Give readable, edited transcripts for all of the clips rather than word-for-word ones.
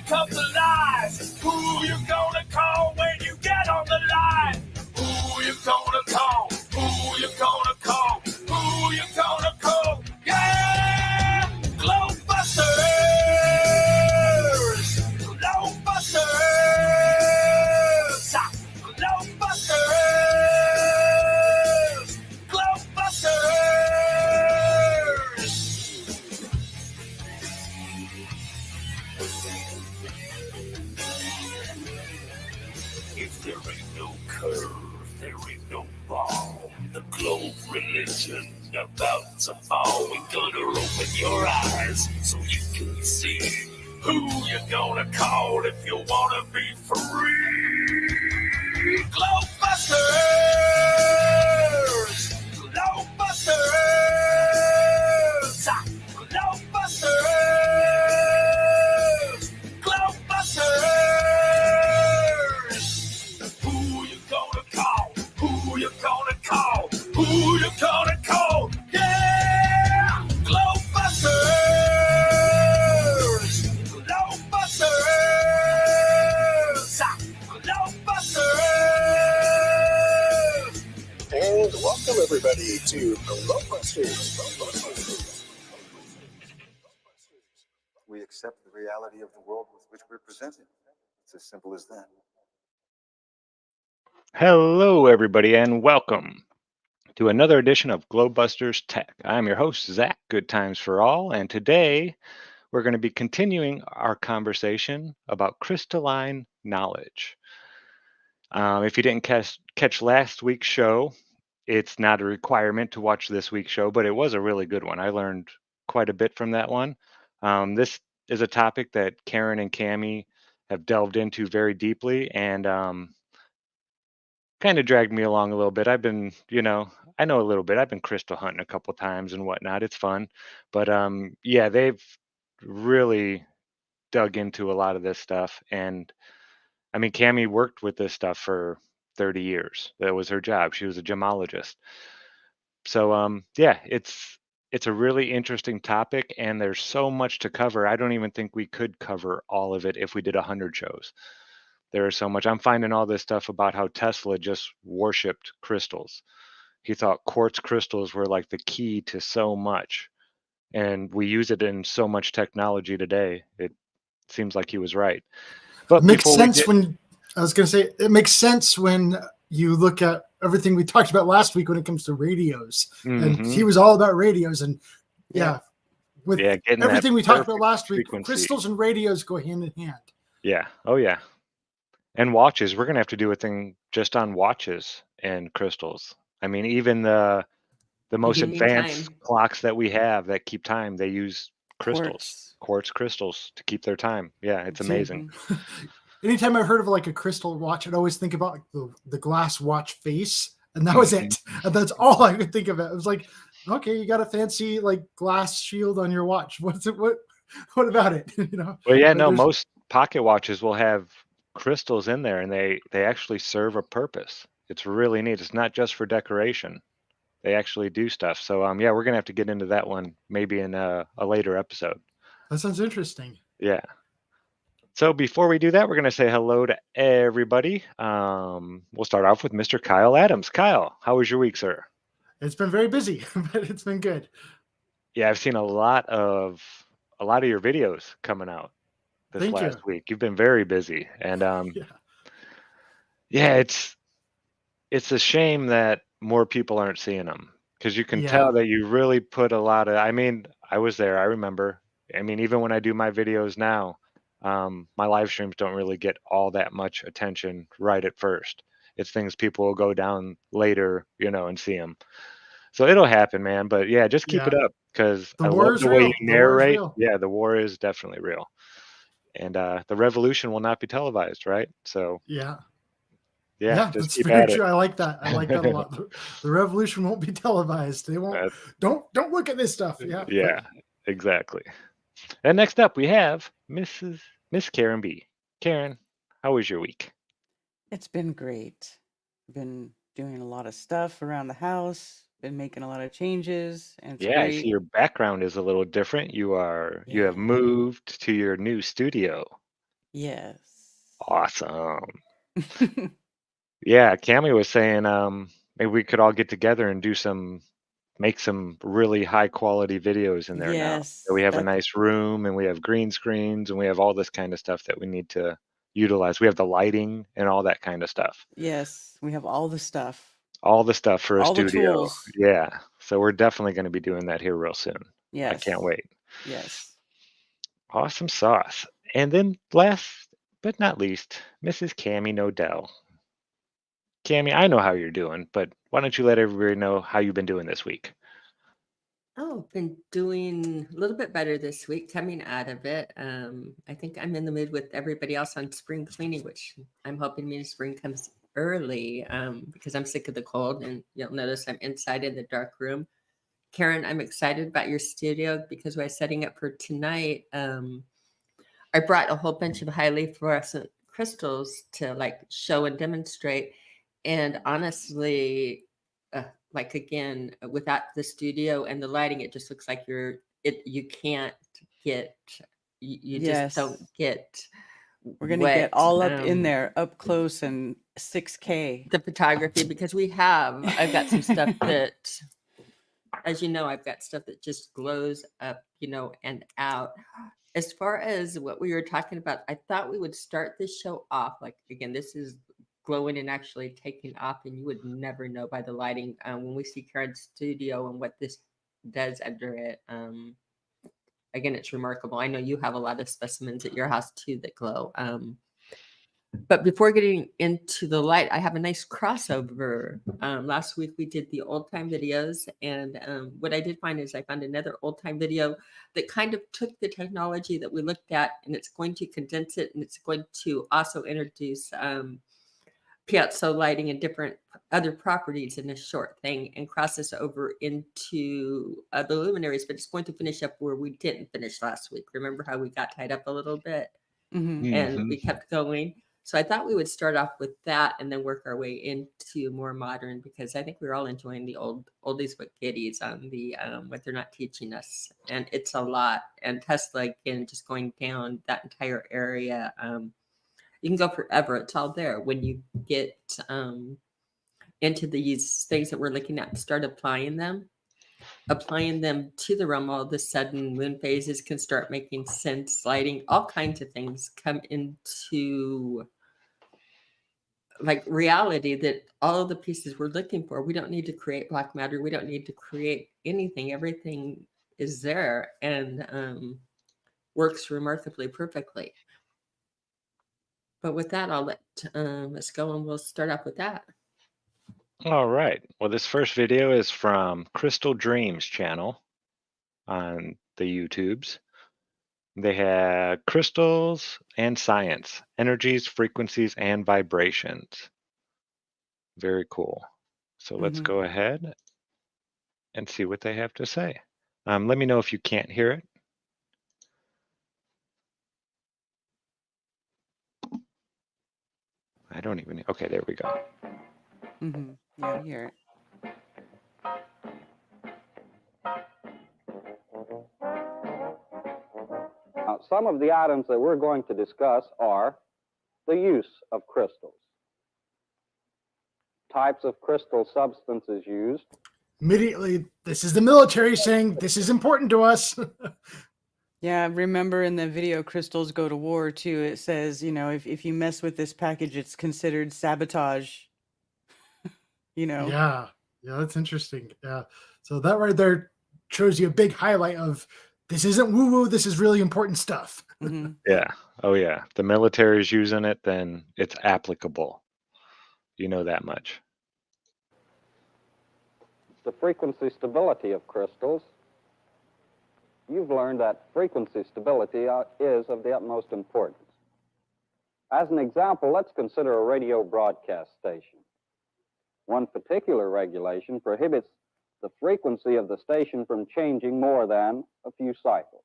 comes alive. Who you gonna call when you get on the line? Who you gonna call? Who you gonna call? Who you gonna call? Yeah! GLOBEBUSTERS! GLOBEBUSTERS! GLOBEBUSTERS! GLOBEBUSTERS! If there ain't no curve, there ain't no ball. The globe religion about to fall. We're gonna open your eyes so you can see who you gonna call if you wanna be free. GLOBEBUSTERS! GLOBEBUSTERS! GLOBEBUSTERS! GLOBEBUSTERS! Who you gonna call? Who you gonna call? Who you gonna call? Yeah! GLOBEBUSTERS! GLOBEBUSTERS! GLOBEBUSTERS! And welcome everybody to GLOBEBUSTERS. We accept the reality of the world with which we're presented. It's as simple as that. Hello, everybody, and welcome to another edition of GLOBEBUSTERS Tech. I'm your host, Zach, Good Times for All, and today we're going to be continuing our conversation about crystalline knowledge. If you didn't catch last week's show, it's not a requirement to watch this week's show, but it was a really good one. I learned quite a bit from that one. This is a topic that Karen and Cammie have delved into very deeply, and kind of dragged me along a little bit. I've been, I know a little bit. I've been crystal hunting a couple times and whatnot. It's fun. But yeah, they've really dug into a lot of this stuff. And I mean, Cammie worked with this stuff for 30 years. That was her job. She was a gemologist. So yeah, it's a really interesting topic, and there's so much to cover. I don't even think we could cover all of it if we did 100 shows. There is so much. I'm finding all this stuff about how Tesla just worshipped crystals. He thought quartz crystals were like the key to so much, and we use it in so much technology today. It seems like he was right. But it makes sense when it makes sense when you look at everything we talked about last week when it comes to radios. And he was all about radios, and with everything we talked about last week, crystals and radios go hand in hand. Yeah. Oh yeah. And watches, we're gonna have to do a thing just on watches and crystals. I mean, even the most advanced clocks that we have that keep time, they use crystals, quartz crystals to keep their time. Yeah, it's amazing. Anytime I've heard of like a crystal watch, I'd always think about the glass watch face, and that was it. And that's all I could think of. It was like, okay, you got a fancy like glass shield on your watch. What's it? What about it? Well, yeah, no, most pocket watches will have crystals in there, and they actually serve a purpose. It's really neat. It's not just for decoration. They actually do stuff. So yeah, we're gonna have to get into that one maybe in a later episode. That sounds interesting. Yeah. So before we do that, we're gonna say hello to everybody. We'll start off with Mr. Kyle Adams. Kyle, how was your week, sir? It's been very busy, but it's been good. Yeah, I've seen a lot of your videos coming out this last week. You've been very busy, and yeah, it's a shame that more people aren't seeing them, because you can tell that you really put a lot of. I mean, I was there. I remember. I mean, even when I do my videos now, my live streams don't really get all that much attention right at first. It's things people will go down later, and see them. So it'll happen, man. But yeah, just keep it up, because I love the way you narrate. Yeah, the war is definitely real. And the revolution will not be televised, right? So yeah, just that's keep very at true. it. I like that. I like that a lot. The revolution won't be televised. They won't. Don't look at this stuff. Yeah, exactly. And next up, we have Miss Karen B. Karen, how was your week? It's been great. Been doing a lot of stuff around the house. Been making a lot of changes, and it's I great. see your background is a little different. You have moved to your new studio. Yes. Awesome. Yeah, Cammy was saying maybe we could all get together and make some really high quality videos in there now. So Yes, we have a that nice room and we have green screens and we have all this kind of stuff that we need to utilize. We have the lighting and all that kind of stuff. yes, we have all the stuff, All the stuff for a all the studio. tools. Yeah. So we're definitely going to be doing that here real soon. I can't Yes, wait. yes. Awesome sauce. And then last but not least, Mrs. Cammy Nodell. Cammy, I know how you're doing, but why don't you let everybody know how you've been doing this week? Oh, been doing a little bit better this week, coming out of it. I think I'm in the mood with everybody else on spring cleaning, which I'm hoping means spring comes early because I'm sick of the cold. And you'll notice I'm inside in the dark room. Karen, I'm excited about your studio because we're setting up for tonight. I brought a whole bunch of highly fluorescent crystals to like show and demonstrate. And honestly, like again, without the studio and the lighting, it just looks like you can't get, you just don't Yes. get We're gonna get what all up in there, up close and 6K. the photography, because I've got some stuff that, as you know, I've got stuff that just glows up, and out. As far as what we were talking about, I thought we would start this show off like, again, this is glowing and actually taking off, and you would never know by the lighting when we see Karen's studio and what this does under it. Again, it's remarkable. I know you have a lot of specimens at your house too that glow. But before getting into the light, I have a nice crossover. Last week we did the old time videos, and what I did find is I found another old time video that kind of took the technology that we looked at, and it's going to condense it, and it's going to also introduce piezo lighting and different other properties in a short thing, and cross this over into the luminaries. But it's going to finish up where we didn't finish last week. Remember how we got tied up a little bit? Mm-hmm. And we kept going. So I thought we would start off with that and then work our way into more modern, because I think we're all enjoying the oldies but goodies on the what they're not teaching us, and it's a lot. And Tesla, again, just going down that entire area. You can go forever. It's all there when you get into these things that we're looking at and start applying them to the realm. All of a sudden moon phases can start making sense, lighting, all kinds of things come into like reality, that all of the pieces we're looking for, we don't need to create black matter, we don't need to create anything, everything is there, and works remarkably perfectly. But with that, I'll let us go, and we'll start off with that. All right. Well, this first video is from Crystal Dreams channel on the YouTubes. They had crystals and science, energies, frequencies, and vibrations. Very cool. So let's go ahead and see what they have to say. Let me know if you can't hear it. I don't even, okay, there we go. Yeah, I hear it. Some of the items that we're going to discuss are the use of crystals, types of crystal substances used. Immediately, this is the military saying this is important to us. Yeah, remember in the video Crystals Go to War too, it says, if you mess with this package, it's considered sabotage. Yeah, that's interesting. Yeah. So that right there shows you a big highlight of this isn't woo-woo, this is really important stuff. Yeah. Oh, yeah. The military is using it, then it's applicable. You know that much. The frequency stability of crystals. You've learned that frequency stability is of the utmost importance. As an example, let's consider a radio broadcast station. One particular regulation prohibits the frequency of the station from changing more than a few cycles,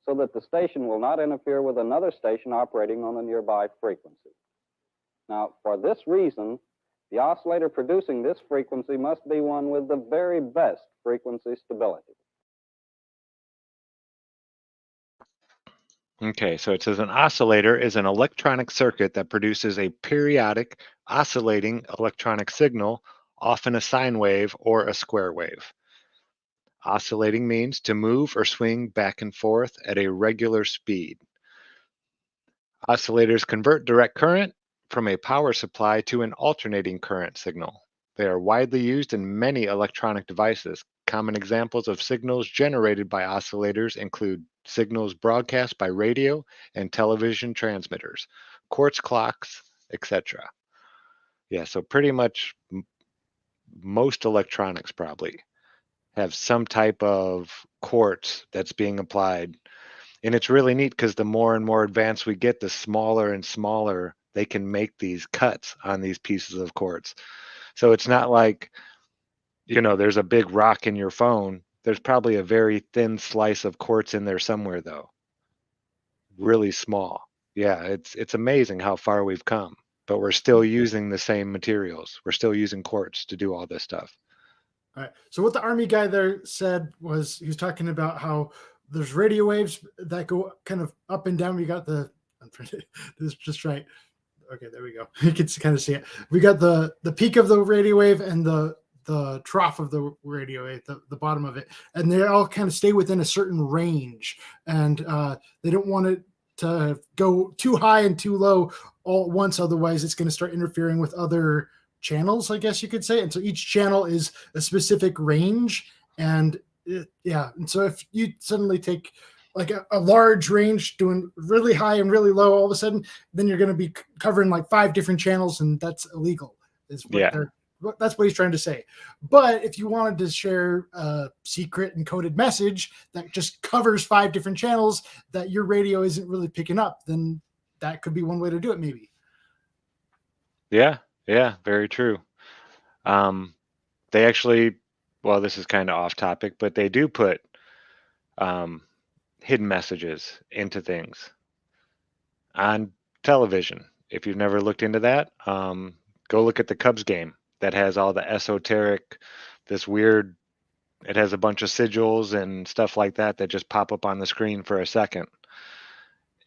so that the station will not interfere with another station operating on a nearby frequency. Now, for this reason, the oscillator producing this frequency must be one with the very best frequency stability. Okay, so it says an oscillator is an electronic circuit that produces a periodic oscillating electronic signal, often a sine wave or a square wave. Oscillating means to move or swing back and forth at a regular speed. Oscillators convert direct current from a power supply to an alternating current signal. They are widely used in many electronic devices. Common examples of signals generated by oscillators include signals broadcast by radio and television transmitters, quartz clocks, etc. Yeah, so pretty much most electronics probably have some type of quartz that's being applied. And it's really neat because the more and more advanced we get, the smaller and smaller they can make these cuts on these pieces of quartz. So it's not like, there's a big rock in your phone. There's probably a very thin slice of quartz in there somewhere, though. Really small. Yeah, it's amazing how far we've come, but we're still using the same materials. We're still using quartz to do all this stuff. All right. So what the Army guy there said was he was talking about how there's radio waves that go kind of up and down. We got I'm trying to this is just right. Okay, there we go. You can kind of see it. We got the peak of the radio wave and the trough of the radio wave, the bottom of it, and they all kind of stay within a certain range, and they don't want it to go too high and too low all at once. Otherwise, it's going to start interfering with other channels, I guess you could say. And so each channel is a specific range, and and so if you suddenly take like a large range doing really high and really low, all of a sudden, then you're going to be covering like 5 different channels, and that's illegal. That's what he's trying to say. But if you wanted to share a secret encoded message that just covers 5 different channels that your radio isn't really picking up, then that could be one way to do it, maybe. Yeah, very true. They actually, well, this is kind of off topic, but they do put hidden messages into things on television. If you've never looked into that, go look at the Cubs game that has all the esoteric, this weird, it has a bunch of sigils and stuff like that that just pop up on the screen for a second.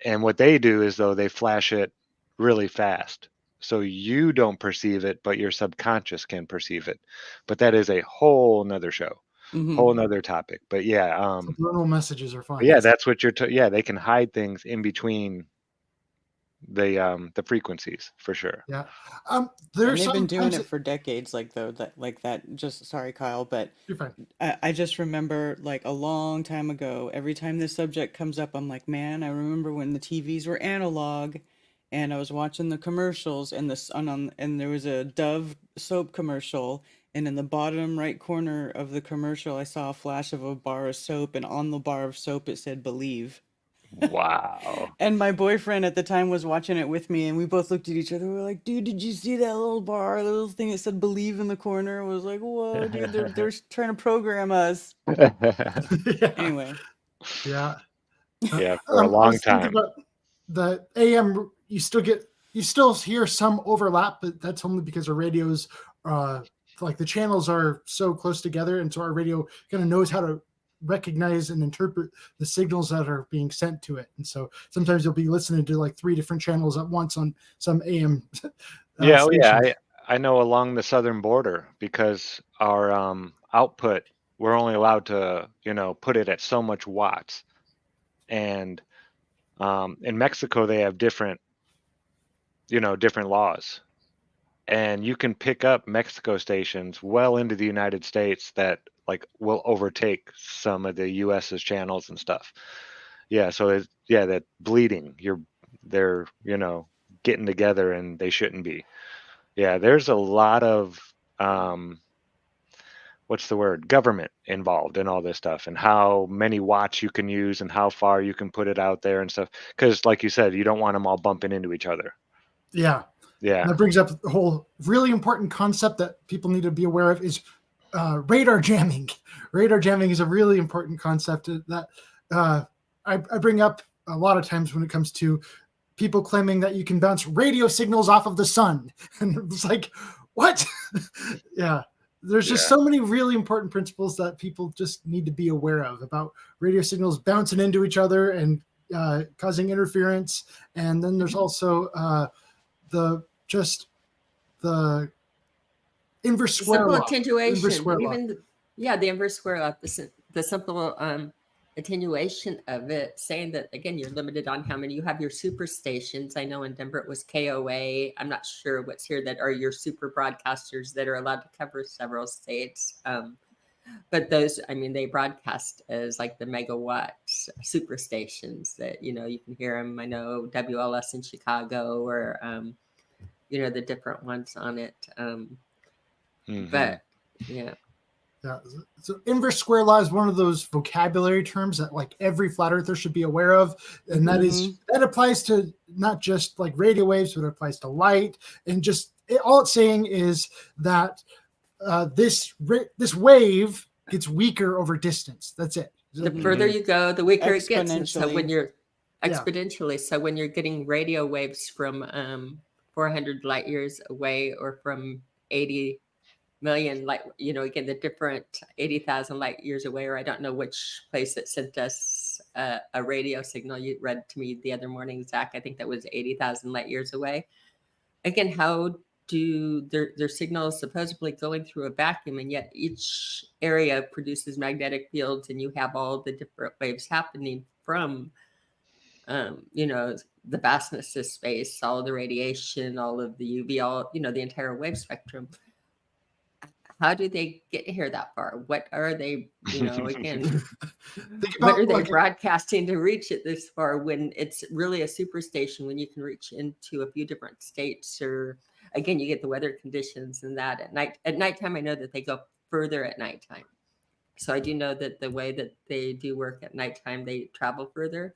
And what they do is, though, they flash it really fast. So you don't perceive it, but your subconscious can perceive it. But that is a whole nother show, whole nother topic. But yeah, subliminal messages are fine. Yeah, that's what they can hide things in between the frequencies for sure. Yeah. They've been doing it for decades, just sorry, Kyle, but you're fine. I just remember like a long time ago, every time this subject comes up, I'm like, man, I remember when the TVs were analog and I was watching the commercials and and there was a Dove soap commercial, and in the bottom right corner of the commercial I saw a flash of a bar of soap, and on the bar of soap it said "Believe." Wow. And my boyfriend at the time was watching it with me, and we both looked at each other. We were like, dude, did you see that little bar, the little thing that said "Believe" in the corner? I was like, whoa, dude, they're trying to program us. Anyway. Yeah. Yeah, for a long time. The AM, you still hear some overlap, but that's only because our radios, like the channels are so close together, and so our radio kind of knows how to recognize and interpret the signals that are being sent to it. And so sometimes you'll be listening to like 3 different channels at once on some AM. I know along the southern border, because our output, we're only allowed to put it at so much watts, and in Mexico they have different laws, and you can pick up Mexico stations well into the United States that like will overtake some of the US's channels and stuff. Yeah, so that bleeding, they're getting together and they shouldn't be. Yeah, there's a lot of government involved in all this stuff, and how many watts you can use and how far you can put it out there and stuff, because like you said, you don't want them all bumping into each other. Yeah. That brings up the whole really important concept that people need to be aware of is radar jamming. Radar jamming is a really important concept that I bring up a lot of times when it comes to people claiming that you can bounce radio signals off of the sun. And it's like, what? Yeah. There's just so many really important principles that people just need to be aware of about radio signals bouncing into each other and causing interference. And then there's also the inverse square simple law. attenuation. Inverse square law. Even the inverse square law, the simple attenuation of it, saying that again you're limited on how many you have your super stations. I know in Denver it was KOA. I'm not sure what's here that are your super broadcasters that are allowed to cover several states. But those, I mean, they broadcast as like the megawatt super stations that, you know, you can hear them. I know WLS in Chicago or, you know, the different ones on it. But yeah. Yeah. So inverse square law is one of those vocabulary terms that like every flat earther should be aware of. And that applies to not just like radio waves, but it applies to light. And just all it's saying is that this wave gets weaker over distance. That's it. The further you go, the weaker it gets. And so Exponentially. when you're exponentially, so when you're getting radio waves from 400 light years away or from 80 million light, you know, again, the different 80,000 light years away, or I don't know which place that sent us a radio signal you read to me the other morning, Zach, I think that was 80,000 light years away. Again, how do their signals supposedly going through a vacuum, and yet each area produces magnetic fields, and you have all the different waves happening from, you know, the vastness of space, all the radiation, all of the UV, all, you know, the entire wave spectrum. How do they get here that far? What are they, you know, again, what are they broadcasting to reach it this far when it's really a superstation, when you can reach into a few different states, or again, you get the weather conditions and that at night. At nighttime, I know that they go further at nighttime. So I do know that the way that they do work at nighttime, they travel further.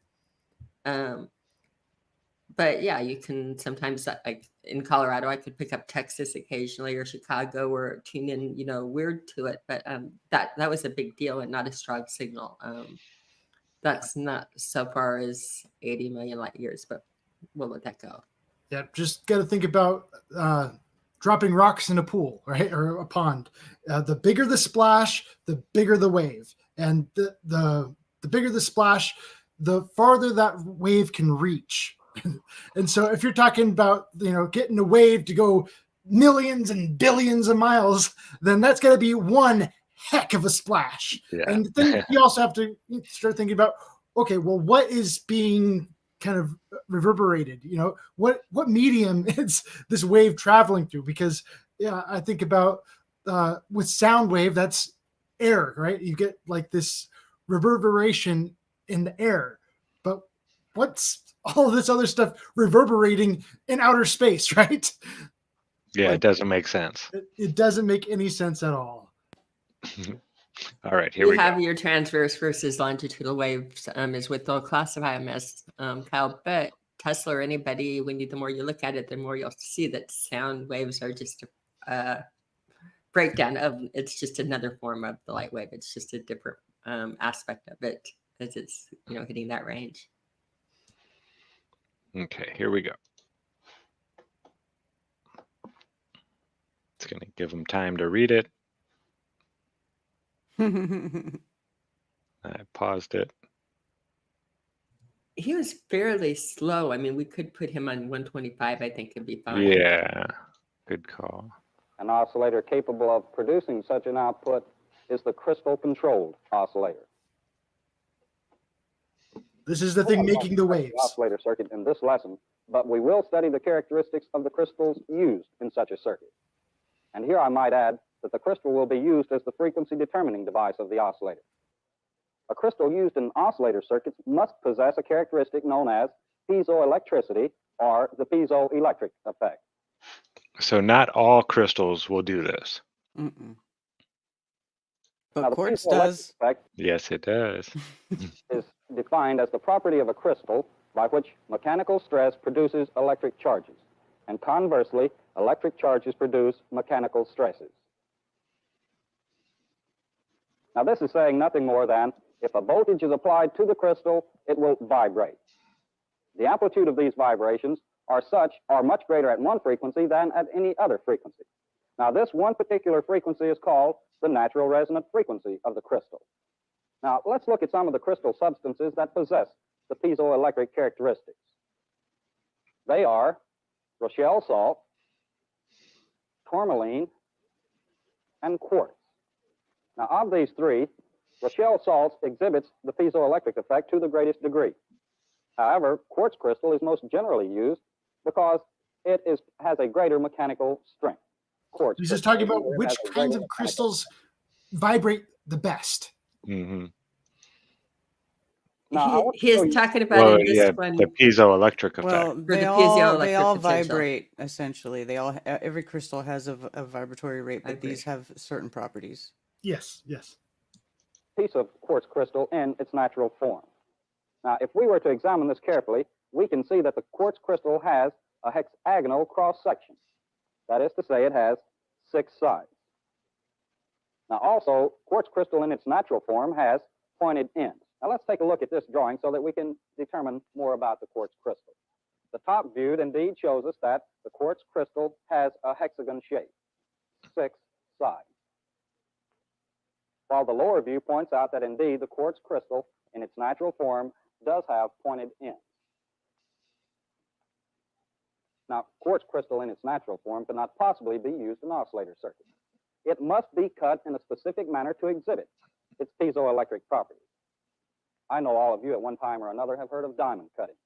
But yeah, you can sometimes, like in Colorado, I could pick up Texas occasionally or Chicago or tune in, you know, weird to it. But that was a big deal and not a strong signal. That's not so far as 80 million light years, but we'll let that go. Yeah, just got to think about dropping rocks in a pool, right, or a pond. The bigger the splash, the bigger the wave, and the bigger the splash, the farther that wave can reach. And so if you're talking about, you know, getting a wave to go millions and billions of miles, then that's got to be one heck of a splash. Yeah. And then you also have to start thinking about, okay, well, what is being kind of reverberated? You know, what medium is this wave traveling through? Because I think about with sound wave, that's air, right? You get like this reverberation in the air, but what's all of this other stuff reverberating in outer space, right? Yeah, like, it doesn't make sense. It doesn't make any sense at all. All right, here we go. You have your transverse versus longitudinal waves is what they'll classify them as, Kyle. But Tesla or anybody, the more you look at it, the more you'll see that sound waves are just a breakdown of, it's just another form of the light wave. It's just a different aspect of it as it's, you know, hitting that range. Okay, here we go. It's going to give them time to read it. I paused it. He was fairly slow. I mean, we could put him on 125. I think it'd be fine. Yeah, good call. An oscillator capable of producing such an output is the crystal-controlled oscillator. This is the thing making the waves. Oscillator circuit in this lesson, but we will study the characteristics of the crystals used in such a circuit. And here I might add that the crystal will be used as the frequency determining device of the oscillator. A crystal used in oscillator circuits must possess a characteristic known as piezoelectricity or the piezoelectric effect. So not all crystals will do this. Mm-mm. But quartz does. Effect, yes, it does. is defined as the property of a crystal by which mechanical stress produces electric charges, and conversely, electric charges produce mechanical stresses. Now, this is saying nothing more than if a voltage is applied to the crystal, it will vibrate. The amplitude of these vibrations are much greater at one frequency than at any other frequency. Now, this one particular frequency is called the natural resonant frequency of the crystal. Now, let's look at some of the crystal substances that possess the piezoelectric characteristics. They are Rochelle salt, tourmaline, and quartz. Now, of these three, Rochelle salt exhibits the piezoelectric effect to the greatest degree. However, quartz crystal is most generally used because it has a greater mechanical strength. Quartz. He's just talking about crystal which has a kinds greater of mechanical crystals vibrate the best. Mm-hmm. Now, I want to He show is you- talking about Well, in this yeah, one. the piezoelectric effect. Well, the they all piezoelectric potential. vibrate essentially. They all every crystal has a vibratory rate, but these have certain properties. Yes, yes. Piece of quartz crystal in its natural form. Now, if we were to examine this carefully, we can see that the quartz crystal has a hexagonal cross-section. That is to say, it has 6 sides. Now, also, quartz crystal in its natural form has pointed ends. Now, let's take a look at this drawing so that we can determine more about the quartz crystal. The top view indeed shows us that the quartz crystal has a hexagon shape, 6 sides. While the lower view points out that indeed the quartz crystal in its natural form does have pointed ends. Now, quartz crystal in its natural form cannot possibly be used in oscillator circuits. It must be cut in a specific manner to exhibit its piezoelectric properties. I know all of you at one time or another have heard of diamond cutting.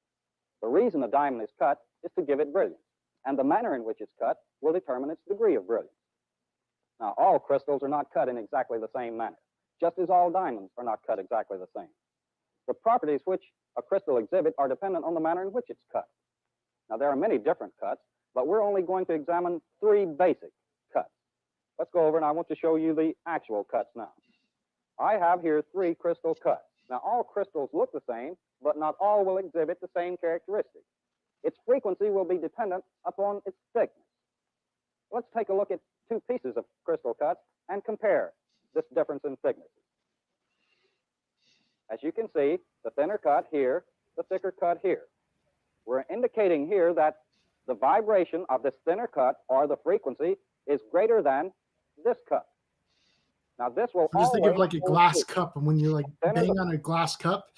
The reason a diamond is cut is to give it brilliance, and the manner in which it's cut will determine its degree of brilliance. Now, all crystals are not cut in exactly the same manner, just as all diamonds are not cut exactly the same. The properties which a crystal exhibits are dependent on the manner in which it's cut. Now, there are many different cuts, but we're only going to examine 3 basic cuts. Let's go over and I want to show you the actual cuts now. I have here 3 crystal cuts. Now, all crystals look the same, but not all will exhibit the same characteristics. Its frequency will be dependent upon its thickness. Let's take a look at 2 pieces of crystal cuts and compare this difference in thicknesses. As you can see, the thinner cut here, the thicker cut here. We're indicating here that the vibration of this thinner cut, or the frequency, is greater than this cut. Now, this will So just think of like a always glass hold cup, and when you like bang on a glass cup,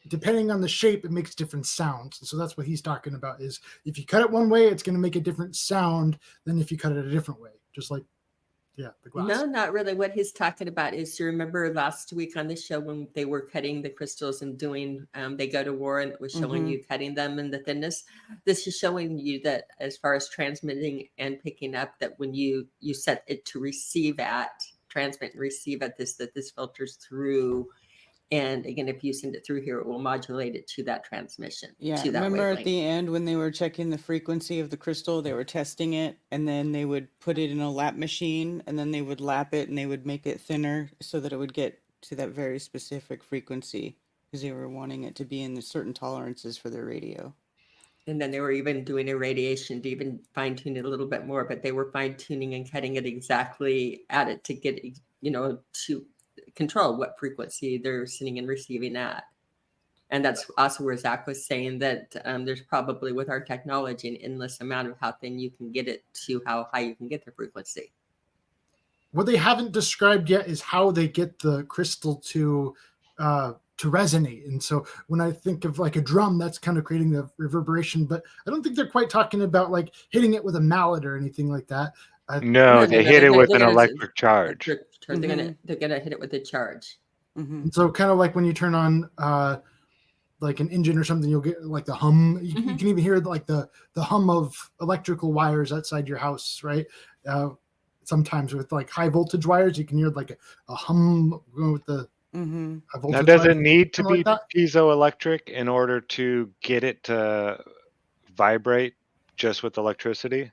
depending on the shape, it makes different sounds. And so that's what he's talking about, is if you cut it one way, it's going to make a different sound than if you cut it a different way. Just like, yeah, the glass. No, not really. What he's talking about is, you remember last week on the show when they were cutting the crystals and doing, they go to war, and it was showing you cutting them and the thinness. This is showing you that as far as transmitting and picking up, that when you set it to receive at, transmit and receive at this, that this filters through. And again, if you send it through here, it will modulate it to that transmission. Yeah, to that remember wavelength. at the end when they were checking the frequency of the crystal, they were testing it, and then they would put it in a lap machine, and then they would lap it, and they would make it thinner so that it would get to that very specific frequency, because they were wanting it to be in the certain tolerances for their radio. And then they were even doing irradiation to even fine tune it a little bit more, but they were fine tuning and cutting it exactly at it to get, to control what frequency they're sending and receiving at. And that's also where Zach was saying that there's probably, with our technology, an endless amount of how thin you can get it to how high you can get the frequency. What they haven't described yet is how they get the crystal to resonate. And so when I think of like a drum, that's kind of creating the reverberation, but I don't think they're quite talking about like hitting it with a mallet or anything like that. No, they hit it with an electric charge. They're gonna hit it with a charge. And so kind of like when you turn on like an engine or something, you'll get like the hum. You can even hear like the hum of electrical wires outside your house, right? Sometimes with like high voltage wires, you can hear like a hum with the Now, does it need to be piezoelectric in order to get it to vibrate just with electricity?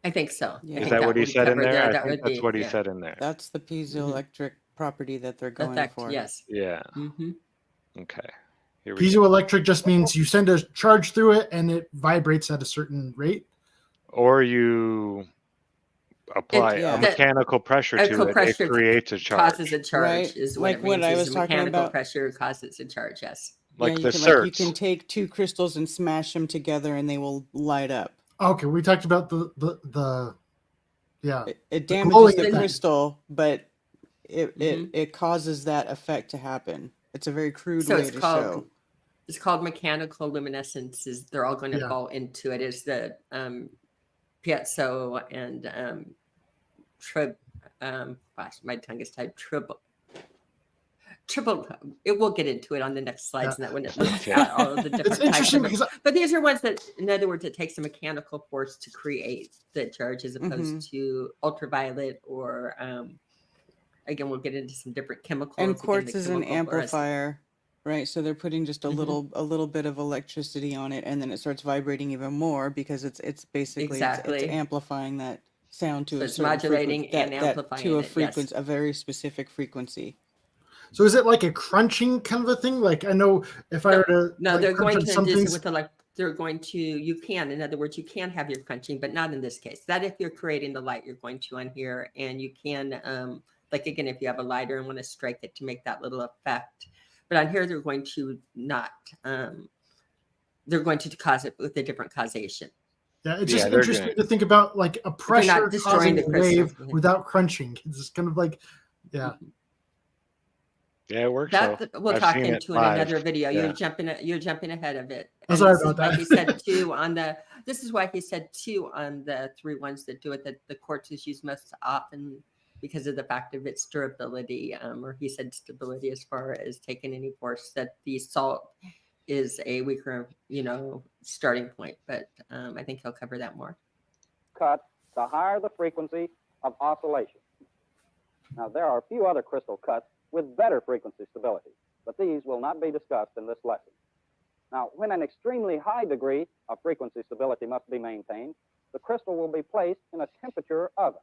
I think so. Yeah. Is that what he said in there? I think that's what he said in there. That's the piezoelectric property that they're going for. Yes. Yeah. Okay. Here we Piezoelectric just means you send a charge through it and it vibrates at a certain rate. Or you apply a mechanical pressure to it, it creates a charge. Causes a charge, right? Is what like it means. What I was talking mechanical about. Pressure causes a charge, yes. Like yeah, the certs. You can take 2 crystals and smash them together and they will light up. Okay, we talked about the It damages the crystal, but it causes that effect to happen. It's a very crude way to show. It's called mechanical luminescence. They're all going to Yeah. fall into it. Is the piezo and gosh, my tongue is tied. Triple. We'll get into it on the next slides, and that when it looks at all of the different It's types interesting of them. because But these are ones that, in other words, it takes a mechanical force to create the charge, as opposed Mhm. to ultraviolet or again, we'll get into some different chemicals. And Again, the quartz is an chemical fluorescence. amplifier, right? So they're putting just a little bit of electricity on it, and then it starts vibrating even more because it's basically it's Exactly. amplifying that sound to So a it's certain modulating frequency, and amplifying to a it, yes. frequency, a very specific frequency. So is it like a crunching kind of a thing? Like I know if I were to No, like, they're crunch going on to some induce it things, with they're going to, you can, in other words, you can have your crunching, but not in this case. That if you're creating the light, you're going to on here, and you can, like again, if you have a lighter and want to strike it to make that little effect. But on here, they're going to not, they're going to cause it with a different causation. yeah, it's Yeah, just they're interesting gonna- to think about like a pressure destroying causing the a wave crystal. without crunching. It's just kind of like, yeah. Yeah, it works. That though. we'll I've talk seen it into in live. another video. Yeah. You're jumping ahead of it. I'm And sorry this is about why that. he said too on the. This is why he said too on the 3 ones that do it, that the quartz is used most often because of the fact of its durability. Or he said stability as far as taking any force. That the salt is a weaker, starting point. But I think he'll cover that more. Cut, the higher the frequency of oscillation. Now, there are a few other crystal cuts with better frequency stability, but these will not be discussed in this lesson. Now, when an extremely high degree of frequency stability must be maintained, the crystal will be placed in a temperature oven.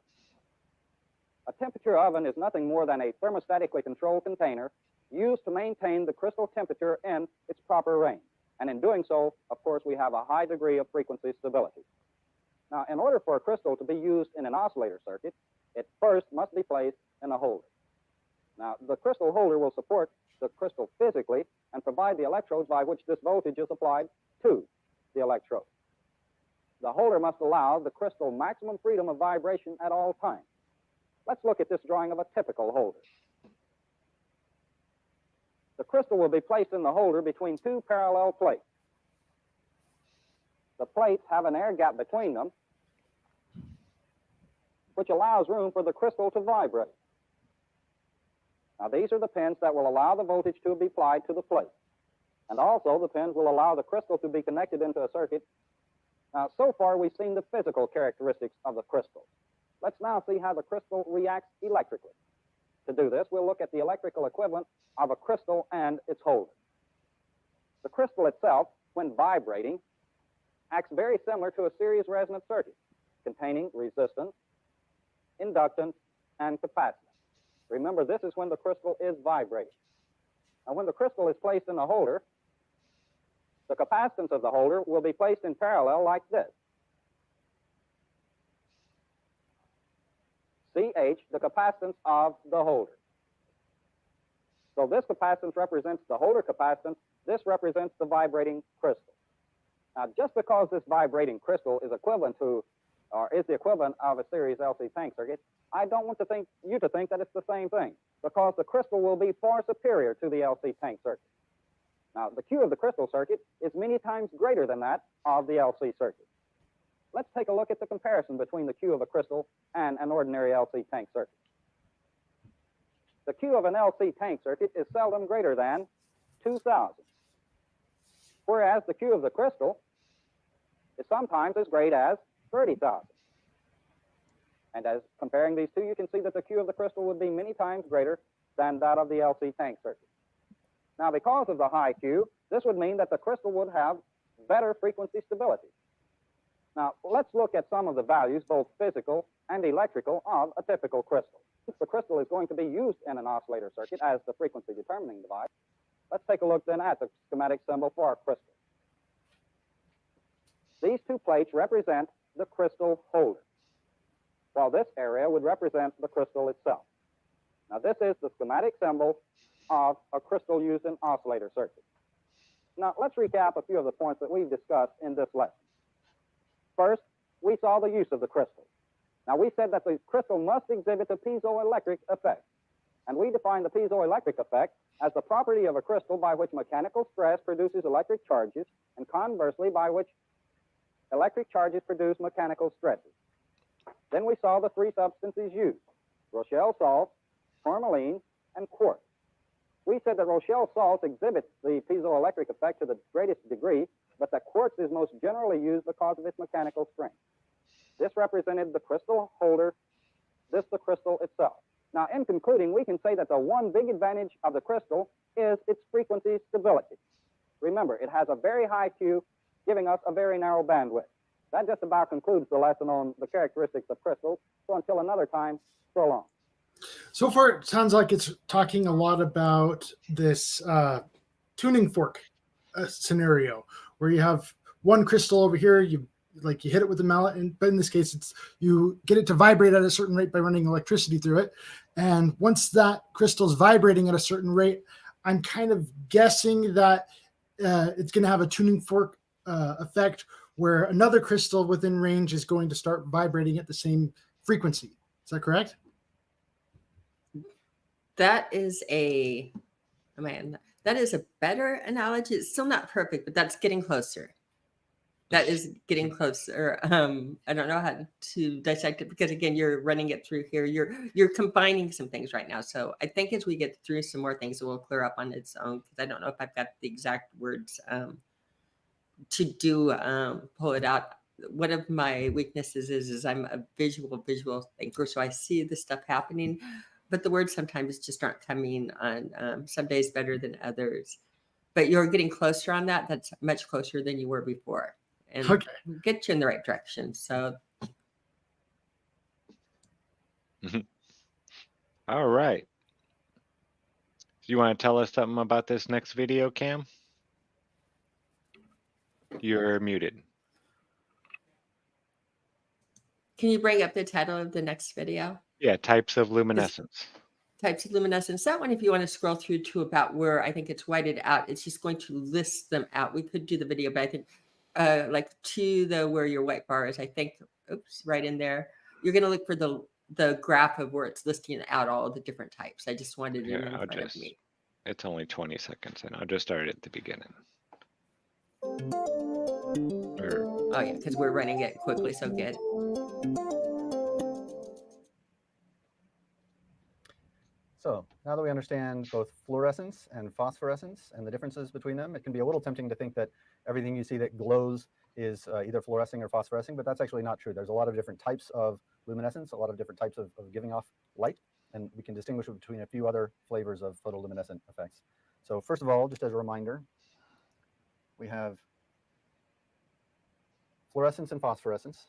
A temperature oven is nothing more than a thermostatically controlled container used to maintain the crystal temperature in its proper range. And in doing so, of course, we have a high degree of frequency stability. Now, in order for a crystal to be used in an oscillator circuit, it first must be placed in a holder. Now, the crystal holder will support the crystal physically and provide the electrodes by which this voltage is applied to the electrode. The holder must allow the crystal maximum freedom of vibration at all times. Let's look at this drawing of a typical holder. The crystal will be placed in the holder between 2 parallel plates. The plates have an air gap between them, which allows room for the crystal to vibrate. Now, these are the pins that will allow the voltage to be applied to the plate. And also, the pins will allow the crystal to be connected into a circuit. Now, so far, we've seen the physical characteristics of the crystal. Let's now see how the crystal reacts electrically. To do this, we'll look at the electrical equivalent of a crystal and its holder. The crystal itself, when vibrating, acts very similar to a series resonant circuit containing resistance, inductance, and capacitance. Remember, this is when the crystal is vibrating. Now, when the crystal is placed in the holder, the capacitance of the holder will be placed in parallel like this. CH, the capacitance of the holder. So this capacitance represents the holder capacitance. This represents the vibrating crystal. Now, just because this vibrating crystal is equivalent to, or is the equivalent of a series LC tank circuit, I don't want you to think that it's the same thing, because the crystal will be far superior to the LC tank circuit. Now, the Q of the crystal circuit is many times greater than that of the LC circuit. Let's take a look at the comparison between the Q of a crystal and an ordinary LC tank circuit. The Q of an LC tank circuit is seldom greater than 2,000, whereas the Q of the crystal is sometimes as great as 30,000. And as comparing these two, you can see that the Q of the crystal would be many times greater than that of the LC tank circuit. Now, because of the high Q, this would mean that the crystal would have better frequency stability. Now, let's look at some of the values, both physical and electrical, of a typical crystal. Since the crystal is going to be used in an oscillator circuit as the frequency determining device, let's take a look then at the schematic symbol for our crystal. These two plates represent the crystal holder, while this area would represent the crystal itself. Now, this is the schematic symbol of a crystal used in oscillator circuits. Now, let's recap a few of the points that we've discussed in this lesson. First, we saw the use of the crystal. Now, we said that the crystal must exhibit the piezoelectric effect. And we define the piezoelectric effect as the property of a crystal by which mechanical stress produces electric charges, and conversely, by which electric charges produce mechanical stresses. Then we saw the three substances used: Rochelle salts, tourmaline, and quartz. We said that Rochelle salts exhibits the piezoelectric effect to the greatest degree, but that quartz is most generally used because of its mechanical strength. This represented the crystal holder, this the crystal itself. Now, in concluding, we can say that the one big advantage of the crystal is its frequency stability. Remember, it has a very high Q, giving us a very narrow bandwidth. That just about concludes the lesson on the characteristics of crystals. So until another time, so long. So far, it sounds like it's talking a lot about this tuning fork scenario, where you have one crystal over here, you hit it with a mallet, but in this case, it's you get it to vibrate at a certain rate by running electricity through it. And once that crystal is vibrating at a certain rate, I'm kind of guessing that it's going to have a tuning fork effect where another crystal within range is going to start vibrating at the same frequency. Is that correct? That is a better analogy. It's still not perfect, but that's getting closer. That is getting closer. I don't know how to dissect it because, again, you're running it through here. You're combining some things right now. So I think as we get through some more things, it will clear up on its own, because I don't know if I've got the exact words to do pull it out. One of my weaknesses is I'm a visual thinker, so I see the stuff happening, but the words sometimes just aren't coming on some days better than others. But you're getting closer on that. That's much closer than you were before. And get you in the right direction. So, all right. Do you want to tell us something about this next video, Cam? You're muted. Can you bring up the title of the next video? Yeah, types of luminescence. Types of luminescence. That one, if you want to scroll through to about where I think it's whited out, it's just going to list them out. We could do the video, but I think like to the where your white bar is, I think, oops, right in there. You're going to look for the graph of where it's listing out all of the different types. I just wanted it in front of me. It's only 20 seconds, and I'll just start at the beginning. Oh, yeah, because we're running it quickly, so good. So now that we understand both fluorescence and phosphorescence and the differences between them, it can be a little tempting to think that everything you see that glows is either fluorescing or phosphorescing, but that's actually not true. There's a lot of different types of luminescence, a lot of different types of giving off light, and we can distinguish between a few other flavors of photoluminescent effects. So first of all, just as a reminder, we have fluorescence and phosphorescence.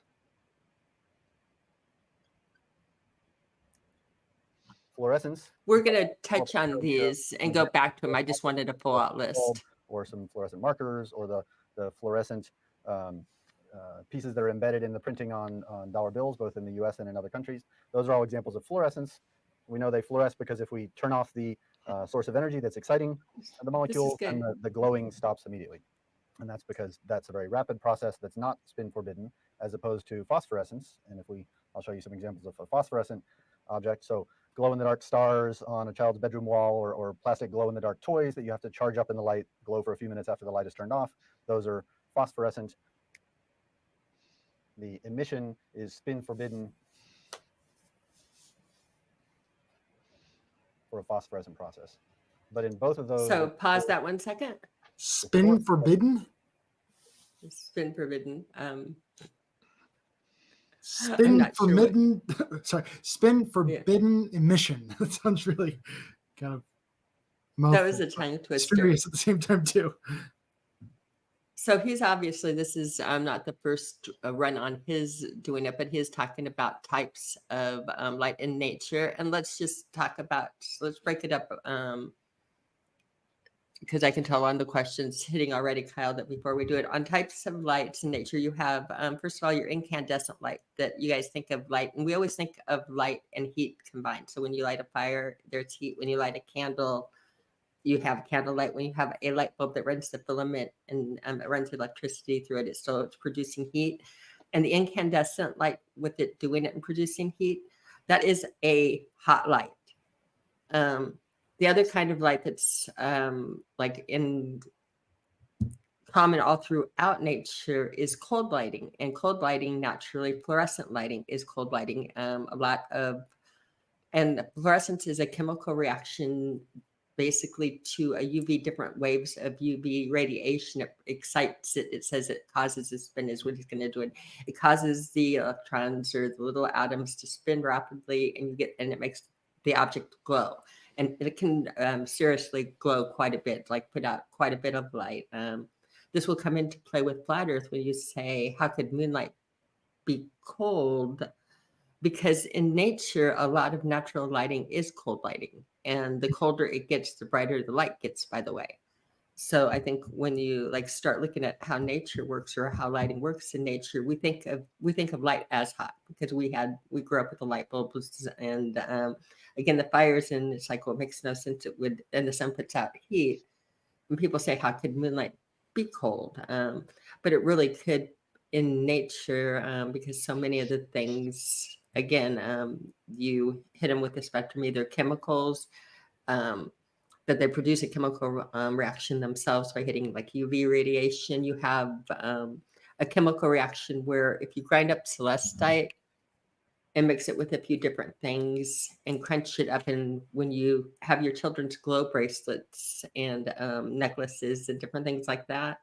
Fluorescence. We're going to touch on these and go back to them. I just wanted a full-out list. Or some fluorescent markers, or the fluorescent pieces that are embedded in the printing on dollar bills, both in the US and in other countries. Those are all examples of fluorescence. We know they fluoresce because if we turn off the source of energy that's exciting the molecule, and the glowing stops immediately. And that's because that's a very rapid process that's not spin forbidden, as opposed to phosphorescence. And I'll show you some examples of a phosphorescent object. So glow-in-the-dark stars on a child's bedroom wall, or plastic glow-in-the-dark toys that you have to charge up in the light, glow for a few minutes after the light is turned off. Those are phosphorescent. The emission is spin forbidden for a phosphorescent process. But in both of those... So pause that 1 second. Spin forbidden? Spin forbidden. Spin forbidden. Sure sorry, spin forbidden emission. That sounds really kind of. That was a tongue twister. Serious at the same time too. So he's obviously, this is not the first run on his doing it, but he's talking about types of light in nature. And let's just talk about. Let's break it up. Because I can tell on the questions hitting already, Kyle, that before we do it, on types of lights in nature, you have, first of all, your incandescent light that you guys think of light. And we always think of light and heat combined. So when you light a fire, there's heat. When you light a candle, you have candlelight. When you have a light bulb that runs the filament and it runs electricity through it, it's producing heat. And the incandescent light, with it doing it and producing heat, that is a hot light. The other kind of light that's like in common all throughout nature is cold lighting, and cold lighting, naturally fluorescent lighting, is cold lighting. And fluorescence is a chemical reaction basically to a UV, different waves of UV radiation. It excites it. It says it causes a spin, is what it's going to do. It causes the electrons or the little atoms to spin rapidly, and it makes the object glow. And it can seriously glow quite a bit, like put out quite a bit of light. This will come into play with flat Earth when you say, how could moonlight be cold? Because in nature, a lot of natural lighting is cold lighting. And the colder it gets, the brighter the light gets, by the way. So I think when you like start looking at how nature works or how lighting works in nature, we think of light as hot, because we grew up with the light bulbs, and again, the fires, and it's like, well, it makes no sense. It would, and the sun puts out heat. And people say, how could moonlight be cold? But it really could in nature, because so many of the things, again, you hit them with the spectrum, either chemicals, that they produce a chemical reaction themselves by hitting like UV radiation. You have a chemical reaction where if you grind up celestite and mix it with a few different things and crunch it up, and when you have your children's glow bracelets and necklaces and different things like that,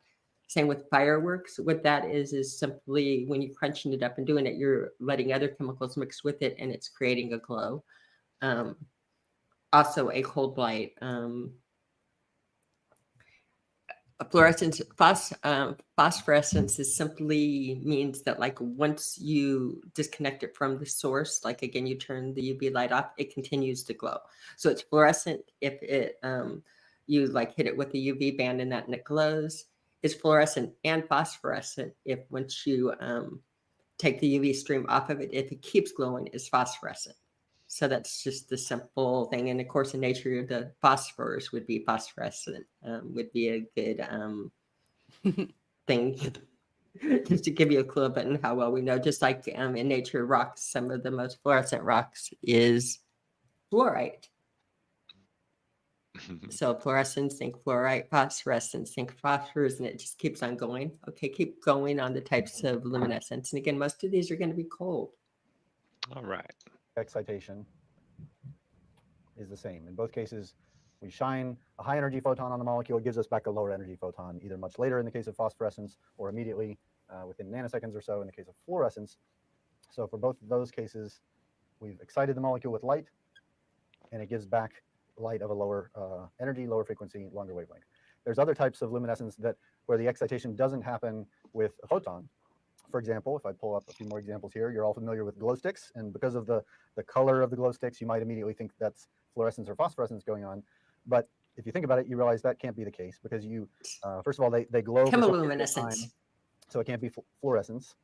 same with fireworks, what that is simply when you're crunching it up and doing it, you're letting other chemicals mix with it, and it's creating a glow. Also a cold light. Fluorescence, phosphorescence is simply means that like once you disconnect it from the source, like again, you turn the UV light off, it continues to glow. So it's fluorescent if it you like hit it with a UV band and it glows. It's fluorescent and phosphorescent if once you take the UV stream off of it, if it keeps glowing, it's phosphorescent. So that's just the simple thing. And of course, in nature, the phosphors would be phosphorescent, would be a good thing just to give you a clue about how well we know. Just like in nature, rocks, some of the most fluorescent rocks is fluorite. So fluorescence, think fluorite, phosphorescence, think phosphorus, and it just keeps on going. Okay, keep going on the types of luminescence. And again, most of these are going to be cold. All right. Excitation is the same. In both cases, we shine a high energy photon on the molecule. It gives us back a lower energy photon, either much later in the case of phosphorescence or immediately within nanoseconds or so in the case of fluorescence. So for both of those cases, we've excited the molecule with light, and it gives back light of a lower energy, lower frequency, longer wavelength. There's other types of luminescence where the excitation doesn't happen with a photon. For example, if I pull up a few more examples here, you're all familiar with glow sticks, and because of the color of the glow sticks, you might immediately think that's fluorescence or phosphorescence going on. But if you think about it, you realize that can't be the case, because you, first of all, they glow. Chemoluminescence. So it can't be fluorescence,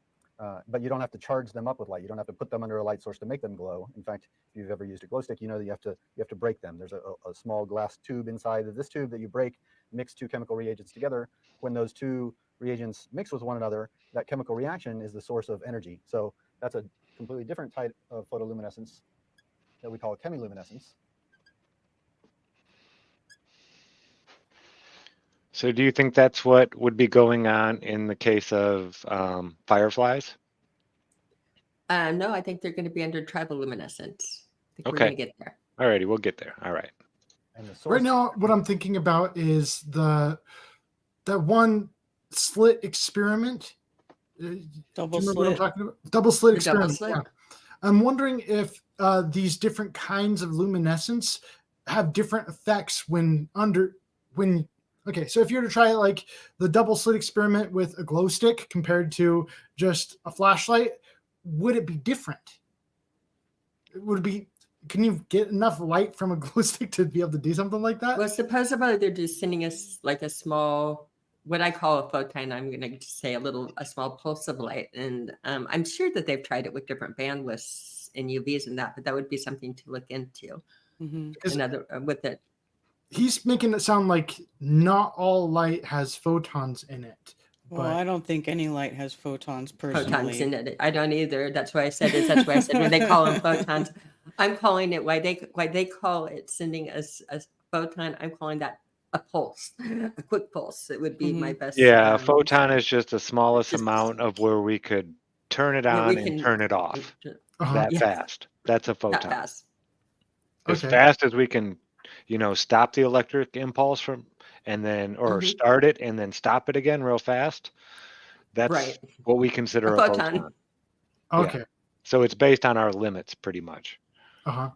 but you don't have to charge them up with light. You don't have to put them under a light source to make them glow. In fact, if you've ever used a glow stick, you know that you have to break them. There's a small glass tube inside of this tube that you break, mix two chemical reagents together. When those two reagents mix with one another, that chemical reaction is the source of energy. So that's a completely different type of photoluminescence that we call chemoluminescence. So do you think that's what would be going on in the case of fireflies? No, I think they're going to be under triboluminescence. I think we're Okay. going to get there. All righty, we'll get there. All right. And the source, Right now, what I'm thinking about is that one slit experiment. Double Do you remember slit. what I'm talking about? Double slit The double experiment. slit. Yeah. I'm wondering if these different kinds of luminescence have different effects okay, so if you were to try like the double slit experiment with a glow stick compared to just a flashlight, would it be different? Can you get enough light from a glow stick to be able to do something like that? Well, supposedly they're just sending us like a small, what I call a photon. I'm going to say a small pulse of light. And I'm sure that they've tried it with different bandwidths and UVs and that, but that would be something to look into. With it. He's making it sound like not all light has photons in it. Well, I don't think any light has photons personally. Photons in it. I don't either. That's why I said when they call them photons. I'm calling it why they call it sending us a photon. I'm calling that a pulse, a quick pulse. It would be my best. Yeah, a photon is just the smallest just amount of where we could turn it when we on and can turn it off. That yeah, fast. That's a that photon. fast. As Okay. fast as we can, stop the electric impulse from, and then, or Mhm. start it and then stop it again real fast. That's Right. what we consider A a photon. photon. Yeah. Okay. So it's based on our limits pretty much. Uh-huh.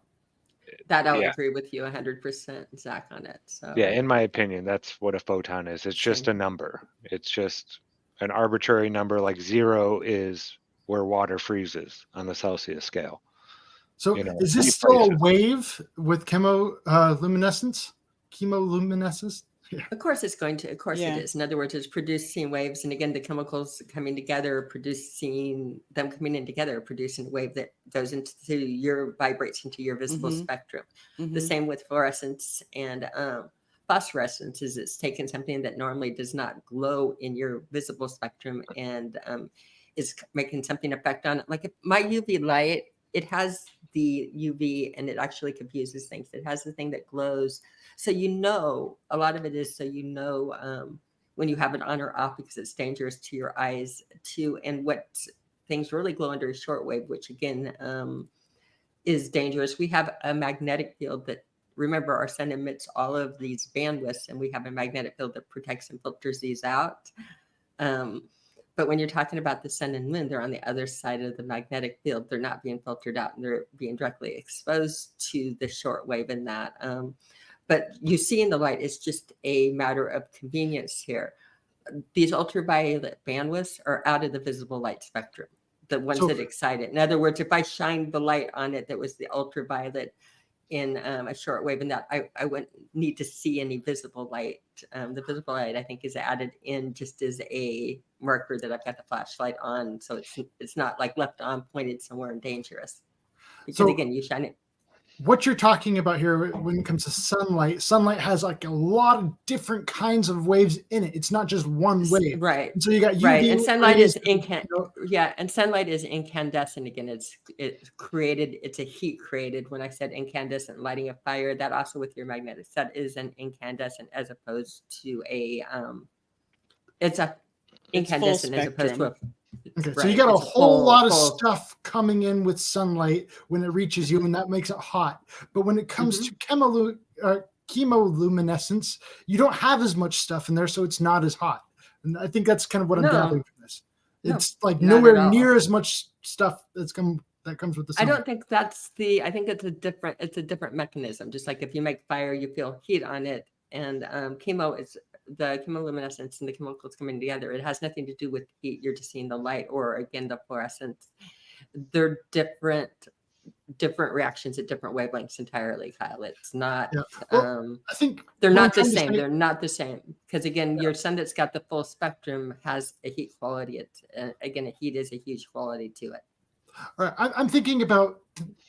That I'll Yeah. agree with you 100%, Zach, on it. So Yeah, in my opinion, that's what a photon is. It's just Same. a number. It's just an arbitrary number, like 0 is where water freezes on the Celsius scale. So is we this still a place it. wave with chemoluminescence? Chemoluminescence? Yeah. Of course it's going to, of course Yeah. it is. In other words, it's producing waves. And again, the chemicals coming together, producing a wave that goes vibrates into your visible Mhm. spectrum. The Mhm. same with fluorescence and phosphorescence is it's taking something that normally does not glow in your visible spectrum and is making something affect on it. Like if my UV light, it has the UV and it actually confuses things. It has the thing that glows. So a lot of it is when you have it on or off because it's dangerous to your eyes too. And what things really glow under is shortwave, which again is dangerous. We have a magnetic field that, remember, our sun emits all of these bandwidths, and we have a magnetic field that protects and filters these out. But when you're talking about the sun and moon, they're on the other side of the magnetic field. They're not being filtered out, and they're being directly exposed to the shortwave in that. But you see in the light, it's just a matter of convenience here. These ultraviolet bandwidths are out of the visible light spectrum, the ones that excite it. In other words, if I shined the light on it that was the ultraviolet in a shortwave, and that I wouldn't need to see any visible light. The visible light, I think, is added in just as a marker that I've got the flashlight on, so it's not like left on, pointed somewhere and dangerous. Because again, you shine it. What you're talking about here when it comes to sunlight has like a lot of different kinds of waves in it. It's not just one wave. Right. And so you got UV right. And sunlight is incandescent. and sunlight is incandescent. Again, it's a heat created. When I said incandescent, lighting a fire, that also with your magnetics, that is an incandescent as opposed to it's incandescent as opposed to a Okay, so you got a whole lot of stuff coming in with sunlight when it reaches you, and that makes it hot. But when it comes to chemoluminescence, you don't have as much stuff in there, so it's not as hot. And I think that's kind of what I'm gathering from this. It's like nowhere near as much stuff that comes with the sunlight. I don't think I think it's a different mechanism. Just like if you make fire, you feel heat on it, and the chemoluminescence and the chemicals coming together. It has nothing to do with heat. You're just seeing the light, or again, the fluorescence. They're different reactions at different wavelengths entirely, Kyle. It's not. Yeah. Well, I think they're not the same. They're not the same because again, your sun that's got the full spectrum has a heat quality. Again, heat is a huge quality to it. All right, I'm thinking about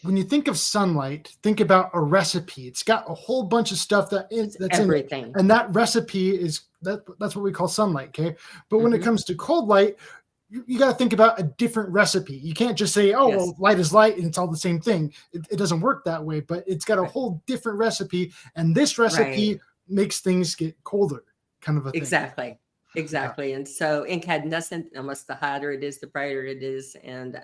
when you think of sunlight, think about a recipe. It's got a whole bunch of stuff that's everything. in it. And that recipe is that's what we call sunlight. Okay. But when it comes to cold light, you got to think about a different recipe. You can't just say, well, light is light and it's all the same thing. It doesn't work that way, but it's got a whole different recipe. And this recipe makes things get colder, kind of a thing. Exactly. Exactly. And so incandescent, almost the hotter it is, the brighter it is. And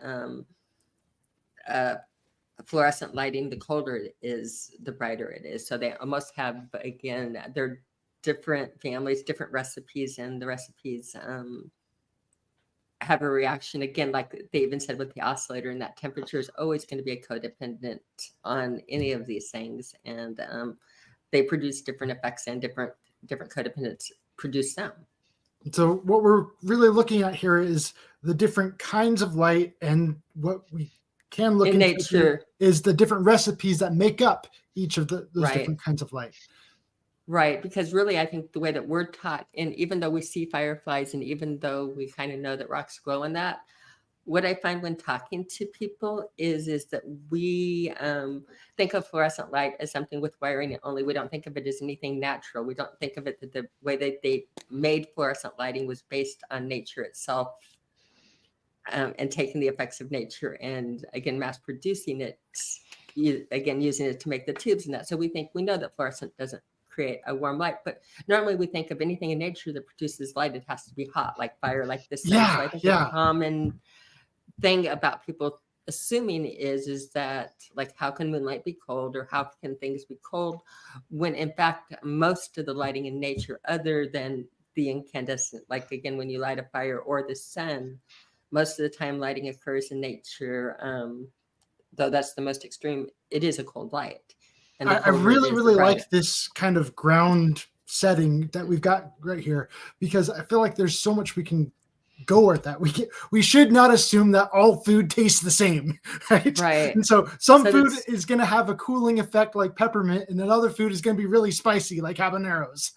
fluorescent lighting, the colder it is, the brighter it is. So they almost have, again, they're different families, different recipes, and the recipes have a reaction. Again, like they even said with the oscillator, and that temperature is always going to be a codependent on any of these things. And they produce different effects, and different codependents produce them. So what we're really looking at here is the different kinds of light, and what we can look in into nature is the different recipes that make up each of those different kinds of light. Right, because really, I think the way that we're taught, and even though we see fireflies, and even though we kind of know that rocks glow in that, what I find when talking to people is that we think of fluorescent light as something with wiring only. We don't think of it as anything natural. We don't think of it that the way that they made fluorescent lighting was based on nature itself, and taking the effects of nature and again mass producing it again, using it to make the tubes and that. So we know that fluorescent doesn't create a warm light, but normally we think of anything in nature that produces light, it has to be hot, like fire, like the sun. So I think a common thing about people assuming is that, like, how can moonlight be cold, or how can things be cold, when in fact most of the lighting in nature, other than the incandescent, like again when you light a fire or the sun, most of the time lighting occurs in nature, though that's the most extreme, it is a cold light. And I really like this kind of ground setting that we've got right here, because I feel like there's so much we can go at that. We should not assume that all food tastes the same, right? Right. And so some food is going to have a cooling effect like peppermint, and then other food is going to be really spicy like habaneros.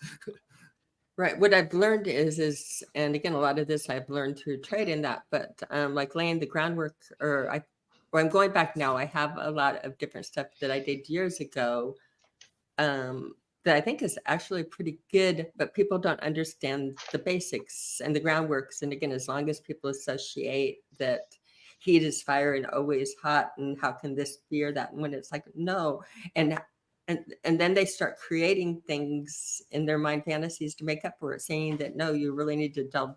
Right. What I've learned is, and again, a lot of this I've learned through trade in that, but like laying the groundwork, I'm going back now. I have a lot of different stuff that I did years ago that I think is actually pretty good, but people don't understand the basics and the groundworks. And again, as long as people associate that heat is fire and always hot, and how can this be or that, and when it's like, no. And then they start creating things in their mind, fantasies to make up for it, saying that, no, you really need to delve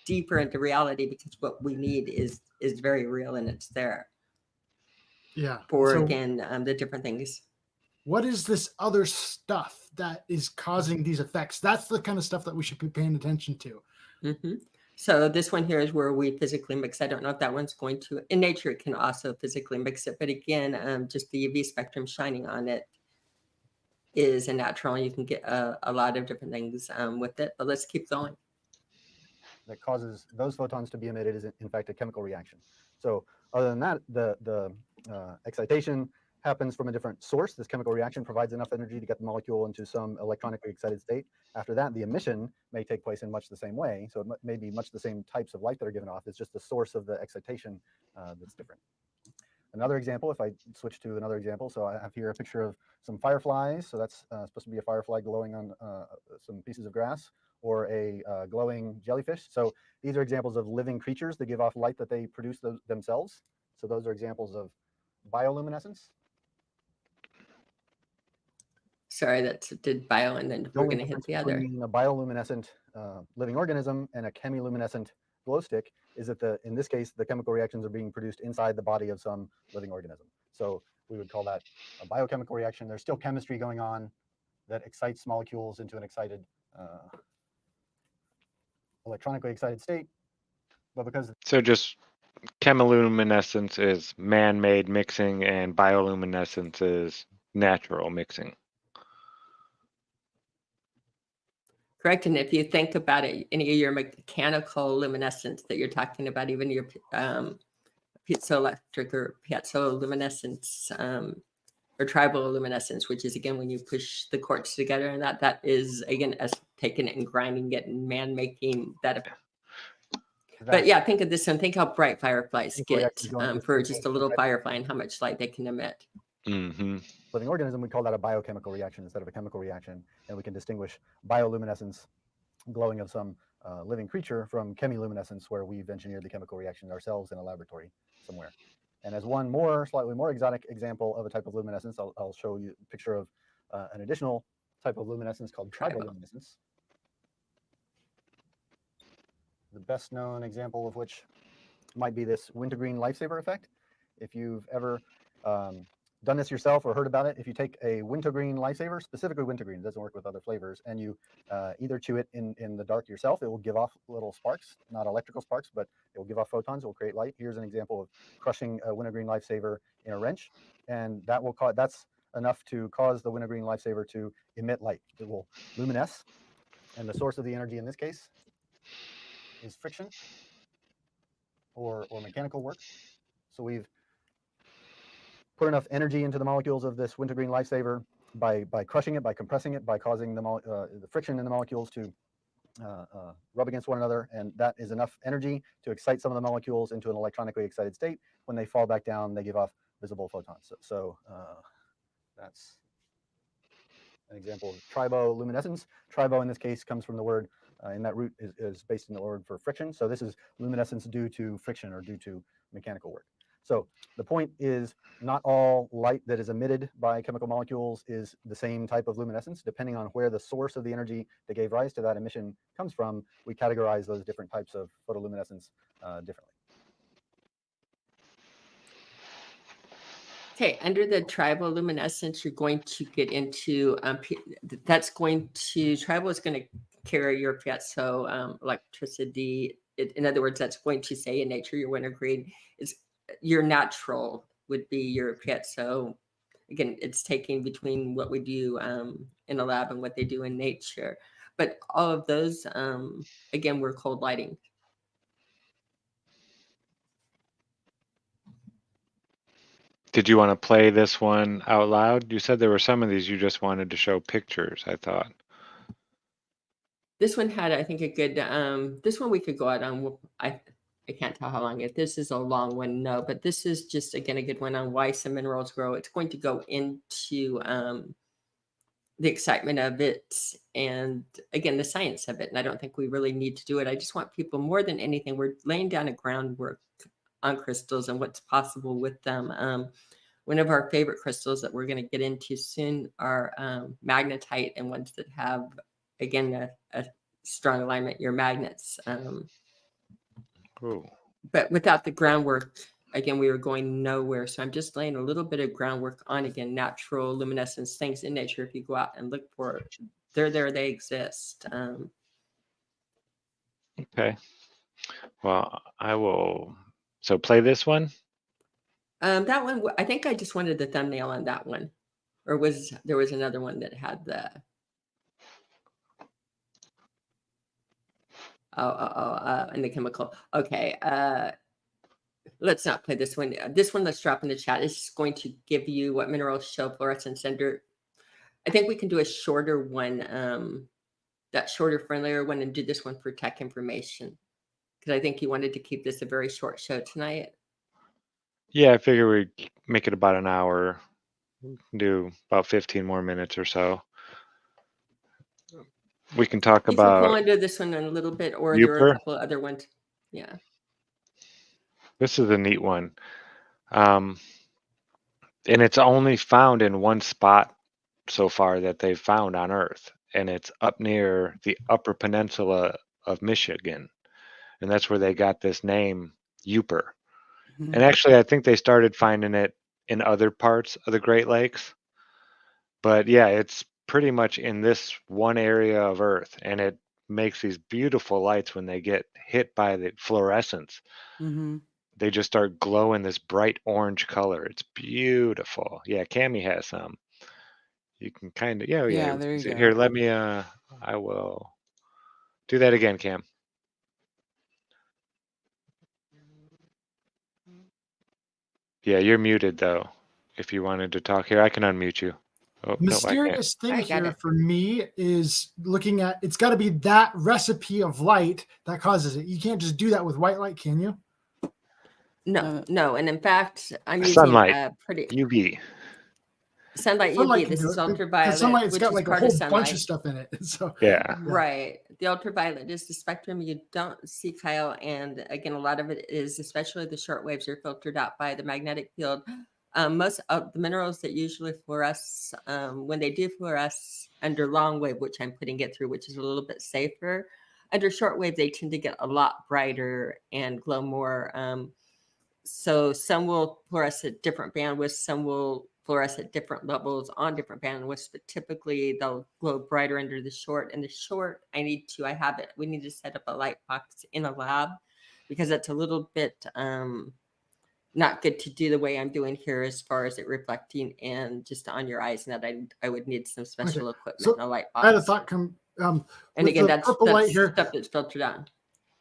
deeper into reality, because what we need is very real, and it's there. Yeah. For, again, the different things. What is this other stuff that is causing these effects? That's the kind of stuff that we should be paying attention to. Mm-hmm. So this one here is where we physically mix. I don't know if that one's going to, in nature, it can also physically mix it. But again, just the UV spectrum shining on it is a natural. You can get a lot of different things with it. But let's keep going. That causes those photons to be emitted is in fact a chemical reaction. So other than that, the excitation happens from a different source. This chemical reaction provides enough energy to get the molecule into some electronically excited state. After that, the emission may take place in much the same way. So it may be much the same types of light that are given off. It's just the source of the excitation that's different. Another example, if I switch to another example, so I have here a picture of some fireflies. So that's supposed to be a firefly glowing on some pieces of grass, or a glowing jellyfish. So these are examples of living creatures that give off light that they produce themselves. So those are examples of bioluminescence. Sorry, that did bio, and then we're going to hit the other. A bioluminescent living organism and a chemiluminescent glow stick is that in this case, the chemical reactions are being produced inside the body of some living organism. So we would call that a biochemical reaction. There's still chemistry going on that excites molecules into an excited, electronically excited state. But because so just chemoluminescence is man-made mixing, and bioluminescence is natural mixing. Correct. And if you think about it, any of your mechanical luminescence that you're talking about, even your piezoelectric or piezoeluminescence or triboluminescence, which is again when you push the quartz together, and that is again us taking it and grinding it and man-making that. But yeah, think of this one. Think how bright fireflies get for just a little firefly, and how much light they can emit. Mm-hmm. Living organism, we call that a biochemical reaction instead of a chemical reaction, and we can distinguish bioluminescence, glowing of some living creature, from chemiluminescence, where we've engineered the chemical reaction ourselves in a laboratory somewhere. And as one slightly more exotic example of a type of luminescence, I'll show you a picture of an additional type of luminescence called triboluminescence. The best known example of which might be this wintergreen lifesaver effect. If you've ever done this yourself or heard about it, if you take a wintergreen lifesaver, specifically wintergreen, it doesn't work with other flavors, and you either chew it in the dark yourself, it will give off little sparks, not electrical sparks, but it will give off photons, it will create light. Here's an example of crushing a wintergreen lifesaver in a wrench, and that's enough to cause the wintergreen lifesaver to emit light. It will luminesce, and the source of the energy in this case is friction or mechanical work. So we've put enough energy into the molecules of this wintergreen lifesaver by crushing it, by compressing it, by causing the friction in the molecules to rub against one another, and that is enough energy to excite some of the molecules into an electronically excited state. When they fall back down, they give off visible photons. So that's an example of triboluminescence. Tribo in this case comes from the word, in that root is based in the word for friction. So this is luminescence due to friction or due to mechanical work. So the point is, not all light that is emitted by chemical molecules is the same type of luminescence. Depending on where the source of the energy that gave rise to that emission comes from, we categorize those different types of photoluminescence differently. Okay, under the triboluminescence, you're going to get into tribal is going to carry your piezo electricity. In other words, that's going to say in nature your wintergreen is your natural would be your piezo. Again, it's taking between what we do in a lab and what they do in nature. But all of those, again, we're cold lighting. Did you want to play this one out loud? You said there were some of these you just wanted to show pictures, I thought. This one had, I think, a good, this one we could go out on. I can't tell how long it, this is a long one, no, but this is just, again, a good one on why some minerals grow. It's going to go into the excitement of it and, again, the science of it. And I don't think we really need to do it. I just want people, more than anything, we're laying down a groundwork on crystals and what's possible with them. One of our favorite crystals that we're going to get into soon are magnetite, and ones that have, again, a strong alignment, your magnets. But without the groundwork, again, we were going nowhere. So I'm just laying a little bit of groundwork on, again, natural luminescence, things in nature. If you go out and look for it, they're there, they exist. Okay. Well, I will. So play this one? That one, I think I just wanted the thumbnail on that one. Or there was another one that had the... in the chemical. Okay. Let's not play this one. This one, let's drop in the chat. It's going to give you what minerals show fluorescence under. I think we can do a shorter one, that shorter, friendlier one, and do this one for tech information. Because I think you wanted to keep this a very short show tonight. Yeah, I figure we'd make it about an hour, do about 15 more minutes or so. We can talk about. You can go into this one in a little bit, or there are a couple of other ones. Yeah. This is a neat one. And it's only found in one spot so far that they've found on Earth. And it's up near the Upper Peninsula of Michigan. And that's where they got this name, Uper. Mm-hmm. And actually, I think they started finding it in other parts of the Great Lakes. But yeah, it's pretty much in this one area of Earth. And it makes these beautiful lights when they get hit by the fluorescence. Mm-hmm. They just start glowing this bright orange color. It's beautiful. Yeah, Cammie has some. You can kind of, yeah. There you go. Here, let me, I will do that again, Cam. Yeah, you're muted though. If you wanted to talk here, I can unmute you. Oh, mysterious thing here for me is looking at, it's got to be that recipe of light that causes it. You can't just do that with white light, can you? No. And in fact, I'm using sunlight, pretty UV. Sunlight UV. This is ultraviolet. Sunlight, it's got like a whole bunch of stuff in it. So yeah. Right. The ultraviolet is the spectrum you don't see, Kyle. And again, a lot of it is, especially the short waves, are filtered out by the magnetic field. Most of the minerals that usually fluoresce, when they do fluoresce under long wave, which I'm putting it through, which is a little bit safer, under short wave, they tend to get a lot brighter and glow more. So some will fluoresce at different bandwidths, some will fluoresce at different levels on different bandwidths, but typically they'll glow brighter under the short. And the short, we need to set up a light box in a lab, because that's a little bit not good to do the way I'm doing here as far as it reflecting and just on your eyes, and that I would need some special equipment and a light box. I had a thought and again, that's light here, stuff that's filtered on.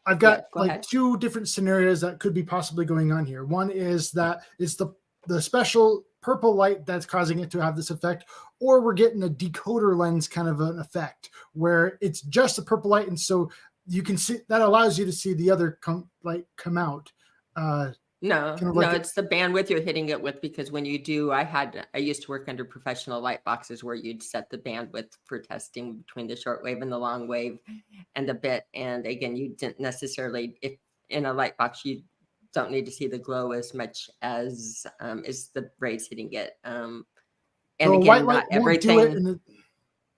I've got two different scenarios that could be possibly going on here. One is that it's the special purple light that's causing it to have this effect, or we're getting a decoder lens kind of an effect where it's just the purple light, and so you can see that allows you to see the other light come out. No, it's the bandwidth you're hitting it with, because when you do, I used to work under professional light boxes where you'd set the bandwidth for testing between the short wave and the long wave and the bit. And again, you didn't necessarily, if in a light box, don't need to see the glow as much as is the rays hitting it. And So a again, white light not won't everything. do it. And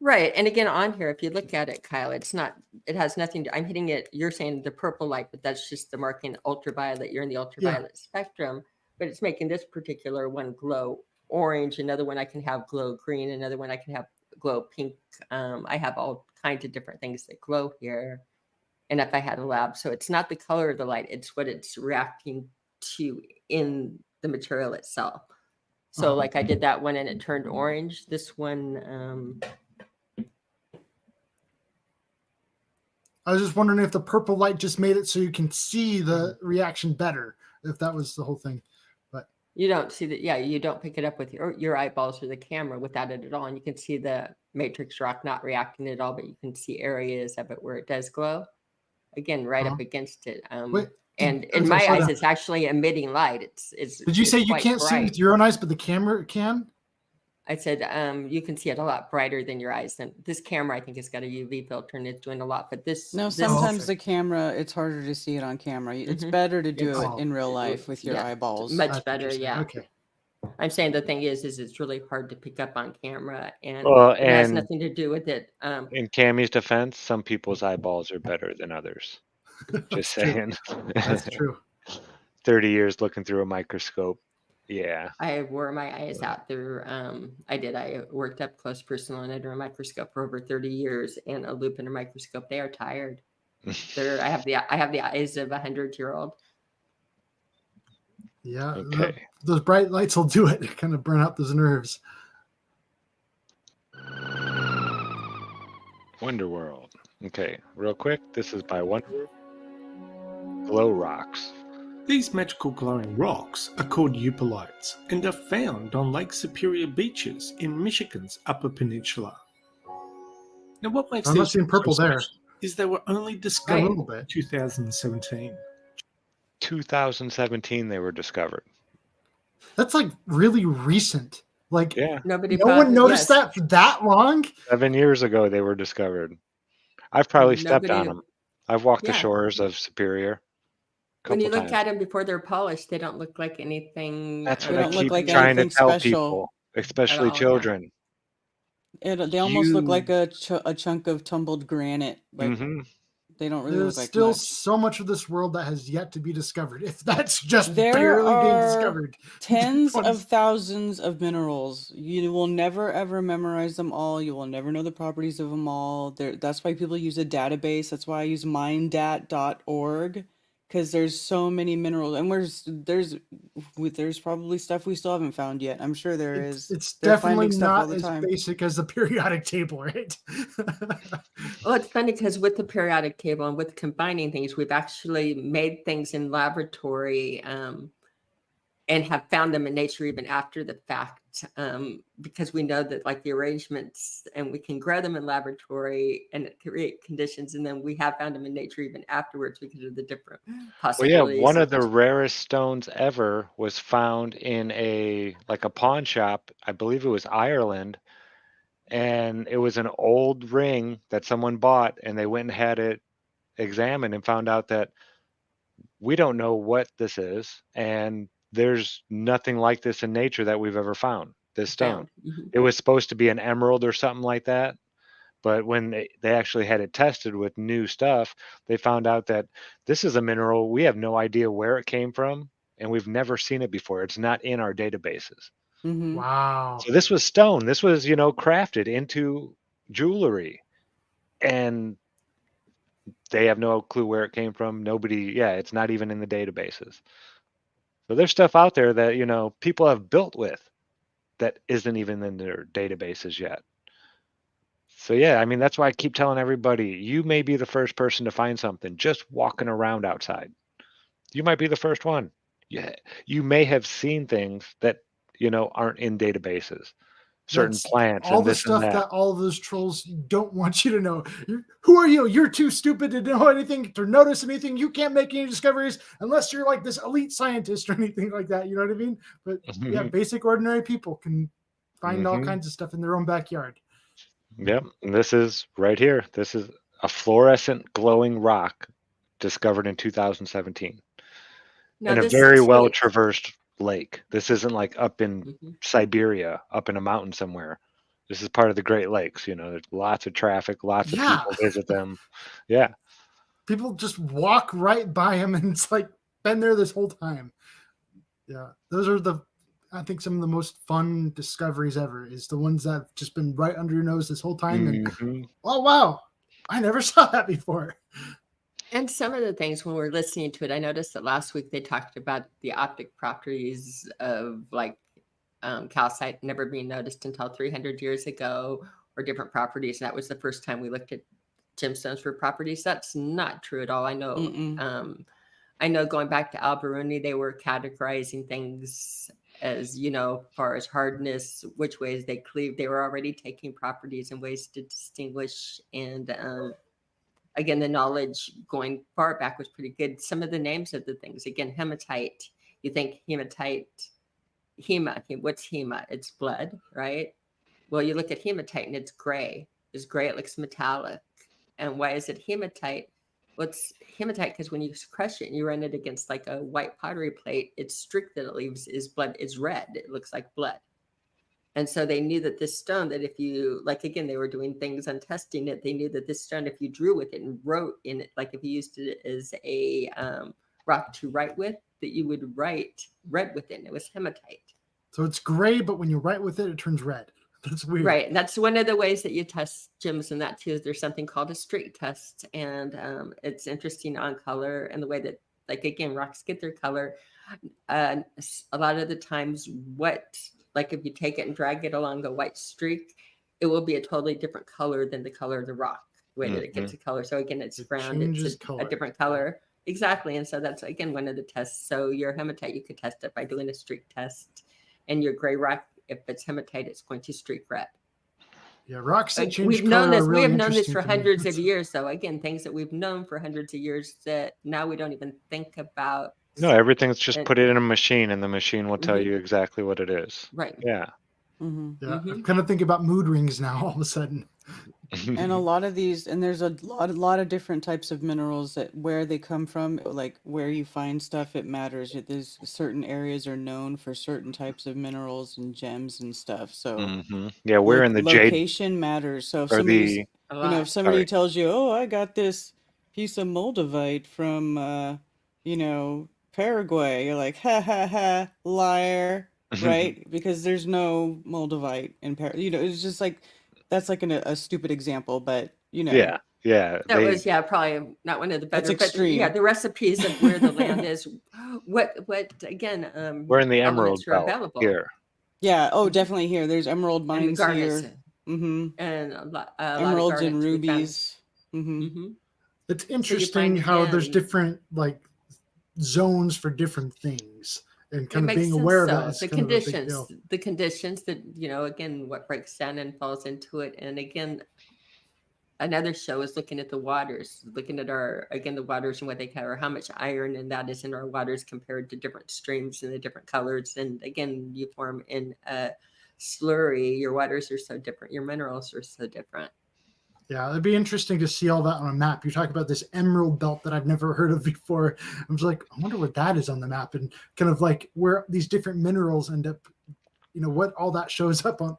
Right. And again, on here, if you look at it, Kyle, it has nothing to, I'm hitting it, you're saying the purple light, but that's just the marking ultraviolet. You're in the ultraviolet spectrum, but it's making this particular one glow orange. Another one I can have glow green. Another one I can have glow pink. I have all kinds of different things that glow here. And if I had a lab, so it's not the color of the light, it's what it's reacting to in the material itself. So like I did that one and it turned orange. This one, I was just wondering if the purple light just made it so you can see the reaction better, if that was the whole thing. But you don't see that. Yeah, you don't pick it up with your eyeballs or the camera without it at all. And you can see the matrix rock not reacting at all, but you can see areas of it where it does glow. Again, right up against it. And in my eyes, it's actually emitting light. It's. Did you say you can't see with your own eyes, but the camera can? I said you can see it a lot brighter than your eyes. Than this camera, I think, has got a UV filter and it's doing a lot. But this sometimes the camera, it's harder to see it on camera. It's better to do it in real life with your eyeballs. Much better, yeah. Okay. I'm saying the thing is it's really hard to pick up on camera, and it has nothing to do with it. In Cammy's defense, some people's eyeballs are better than others. Just saying. That's true. 30 years looking through a microscope. Yeah. I wore my eyes out through. I worked up close personal and under a microscope for over 30 years, and a loop and a microscope. They are tired. I have the eyes of a 100-year-old. Yeah. Okay. Those bright lights will do it. Kind of burn out those nerves. Wonder World. Okay, real quick. This is by Wonder Glow Rocks. These magical glowing rocks are called eupolites and are found on Lake Superior beaches in Michigan's Upper Peninsula. Now, what makes I'm not seeing purple there. Is they were only discovered in 2017. 2017 they were discovered. That's like really recent. Like no one noticed that for that long. 7 years ago they were discovered. I've probably stepped on them. I've walked the shores of Superior. When you look at them before they're polished, they don't look like anything. That's what I keep trying to tell people, especially children. They almost look like a chunk of tumbled granite. Like they don't really look like still much. So much of this world that has yet to be discovered. If that's just barely being discovered. Tens of thousands of minerals. You will never ever memorize them all. You will never know the properties of them all. That's why people use a database. That's why I use mindat.org. Because there's so many minerals, and there's probably stuff we still haven't found yet. I'm sure there is. It's definitely not as basic as the periodic table, right? Well, it's funny because with the periodic table and with combining things, we've actually made things in laboratory and have found them in nature even after the fact, because we know that like the arrangements, and we can grow them in laboratory and create conditions, and then we have found them in nature even afterwards because of the different possibilities. Well, yeah, one of the rarest stones ever was found in a pawn shop. I believe it was Ireland, and it was an old ring that someone bought, and they went and had it examined and found out that we don't know what this is, and there's nothing like this in nature that we've ever found, this stone. It was supposed to be an emerald or something like that. But when they actually had it tested with new stuff, they found out that this is a mineral. We have no idea where it came from, and we've never seen it before. It's not in our databases. Wow. So this was stone. This was, crafted into jewelry. And they have no clue where it came from. It's not even in the databases. So there's stuff out there that, people have built with that isn't even in their databases yet. So, yeah, I mean, that's why I keep telling everybody, you may be the first person to find something just walking around outside. You might be the first one. Yeah, you may have seen things that, aren't in databases. Certain plants all and the this stuff and that all of those trolls don't want you to know. Who are you? You're too stupid to know anything, to notice anything. You can't make any discoveries unless you're like this elite scientist or anything like that. You know what I mean? But yeah, basic ordinary people can find all kinds of stuff in their own backyard. Yep. And this is right here. This is a fluorescent glowing rock discovered in 2017. Now and a this very well sweet. traversed lake. This isn't like up in Mhm. Siberia, up in a mountain somewhere. This is part of the Great Lakes. There's lots of traffic, lots of Yeah. people visit them. Yeah. People just walk right by him, and it's like been there this whole time. Yeah, those are I think some of the most fun discoveries ever is the ones that have just been right under your nose this whole time. And Mhm. oh wow, I never saw that before. And some of the things when we're listening to it, I noticed that last week they talked about the optic properties of like calcite never being noticed until 300 years ago, or different properties. And that was the first time we looked at gemstones for properties. That's not true at all. I know going back to Al-Biruni, they were categorizing things as, far as hardness, which ways they cleave. They were already taking properties and ways to distinguish. And again, the knowledge going far back was pretty good. Some of the names of the things, again, hematite, you think hematite, what's hema? It's blood, right? Well, you look at hematite and it's gray. It's gray, it looks metallic. And why is it hematite? Well, it's hematite because when you crush it and you run it against like a white pottery plate, its streak that it leaves is blood, is red. It looks like blood. And so they knew that this stone, that if you, like, again, they were doing things on testing it. They knew that this stone, if you drew with it and wrote in it, like if you used it as a rock to write with, that you would write red with it. And it was hematite. So it's gray, but when you write with it, it turns red. That's weird. Right. And that's one of the ways that you test gems and that too, is there's something called a streak test. And it's interesting on color and the way that, like, again, rocks get their color. A lot of the times like if you take it and drag it along the white streak, it will be a totally different color than the color of the rock, the way that it gets a color. So again, it's brown, it's a different color. Exactly. And so that's, again, one of the tests. So your hematite, you could test it by doing a streak test. And your gray rock, if it's hematite, it's going to streak red. Yeah, rocks that change we've known color this. are We really have known this interesting for to me. hundreds of years. So again, things that we've known for hundreds of years that now we don't even think about. No, everything's just put it in a machine, and the machine will tell you exactly what it is. Right. Yeah. Yeah, I'm kind of thinking about mood rings now all of a sudden. And a lot of these, and there's a lot of different types of minerals that where they come from, like where you find stuff, it matters. There's certain areas are known for certain types of minerals and gems and stuff. So yeah, where in the jade location matters. So if or somebody's, the if somebody tells you, oh, I got this piece of moldavite from, Paraguay, you're like, ha ha ha, liar, right? Because there's no moldavite in Paraguay. It's just like, that's like a stupid example, but yeah, that was probably not one of the better. It's extreme. But the recipes of where the land is, what again? We're in the elements emerald are belt available here. Yeah. Oh, definitely here. There's emerald mines here. And a lot Emeralds of and rubies. It's interesting how there's different like zones for different things, and kind of being aware of that is the kind conditions, of a big deal. the conditions that again, what breaks down and falls into it. And again, another show is looking at the waters, looking at the waters and what they cover, how much iron and that is in our waters compared to different streams and the different colors. And again, you form in a slurry, your waters are so different, your minerals are so different. Yeah, it'd be interesting to see all that on a map. You talk about this emerald belt that I've never heard of before. I was like, I wonder what that is on the map, and kind of like where these different minerals end up, what all that shows up on.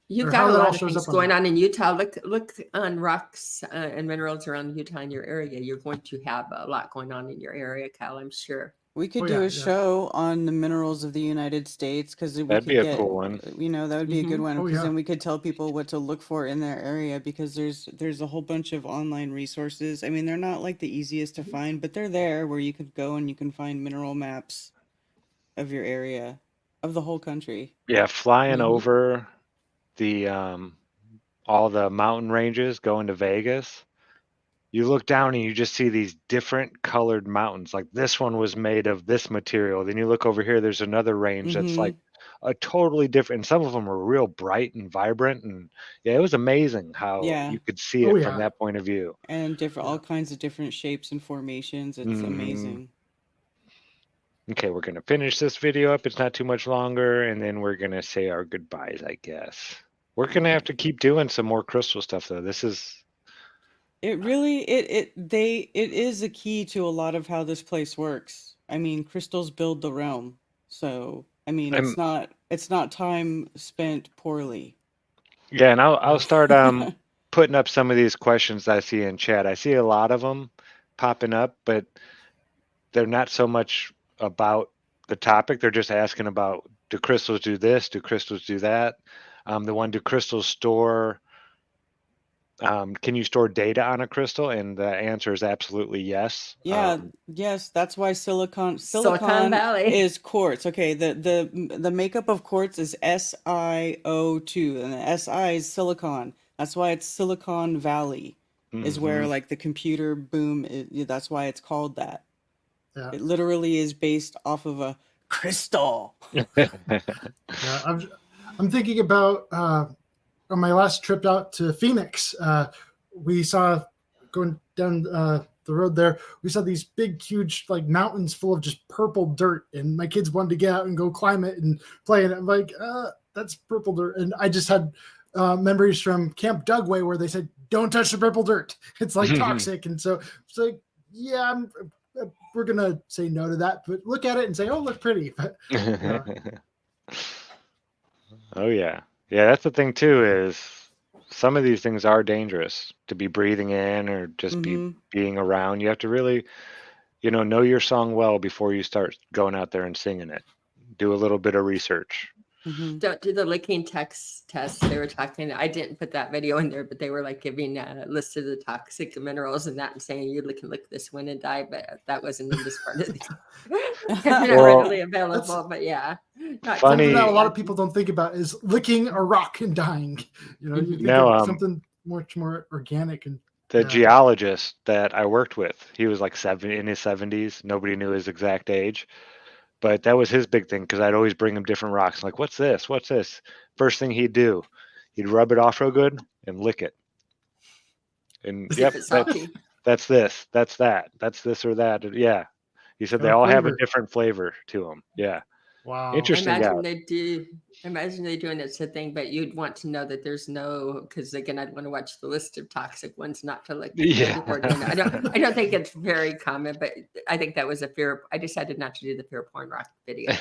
You've got a lot of things going on in Utah. Look on rocks and minerals around Utah in your area. You're going to have a lot going on in your area, Kyle, I'm sure. We could do a show on the minerals of the United States, because that'd be a cool one. That would be a good one, because then we could tell people what to look for in their area, because there's a whole bunch of online resources. I mean, they're not like the easiest to find, but they're there where you could go and you can find mineral maps of your area, of the whole country. Yeah, flying over the all the mountain ranges going to Vegas. You look down and you just see these different colored mountains. Like this one was made of this material. Then you look over here, there's another range that's like a totally different. And some of them are real bright and vibrant. And yeah, it was amazing how you could see it from that point of view. And all kinds of different shapes and formations. It's amazing. Okay, we're going to finish this video up. It's not too much longer. And then we're going to say our goodbyes, I guess. We're going to have to keep doing some more crystal stuff, though. This is... It really it is a key to a lot of how this place works. I mean, crystals build the realm. So, I mean, I'm, it's not time spent poorly. yeah, and I'll start putting up some of these questions I see in chat. I see a lot of them popping up, but they're not so much about the topic. They're just asking about, do crystals do this? Do crystals do that? The one, do crystals store, can you store data on a crystal? And the answer is absolutely yes. Yeah, yes, that's why Silicon silicon Valley. is quartz. Okay, the makeup of quartz is SiO2, and the Si is silicon. That's why it's Silicon Valley, is where like the computer boom is, that's why it's called that. Yeah. It literally is based off of a crystal. Yeah, I'm thinking about on my last trip out to Phoenix, we saw going down the road there, we saw these big, huge like mountains full of just purple dirt, and my kids wanted to get out and go climb it and play. And I'm like, that's purple dirt. And I just had memories from Camp Dugway where they said, "Don't touch the purple dirt; it's like toxic." And so it's like, yeah, we're gonna say no to that, but look at it and say, "Oh, look pretty." But, oh yeah, that's the thing too, is some of these things are dangerous to be breathing in or just be being around. You have to really, know your song well before you start going out there and singing it. Do a little bit of research. Don't do the licking text test. They were talking, I didn't put that video in there, but they were like giving a list of the toxic minerals and that, and saying you can lick this one and die, but that wasn't in this part of the not readily available. But yeah, something that a lot of people don't think about is licking a rock and dying. You think of something much more organic. And the geologist that I worked with, he was like in his 70s. Nobody knew his exact age. But that was his big thing, because I'd always bring him different rocks. Like, what's this? What's this? First thing he'd do, he'd rub it off real good and lick it. And yep, that's this, that's that, that's this or that. Yeah. He said they all have a different flavor to them. Yeah. Wow. Interesting. I imagine they doing it's a thing, but you'd want to know that there's no, because again, I'd want to watch the list of toxic ones, not to lick. Yeah. I don't think it's very common, but I think that was a fear. I decided not to do the fear porn rock video.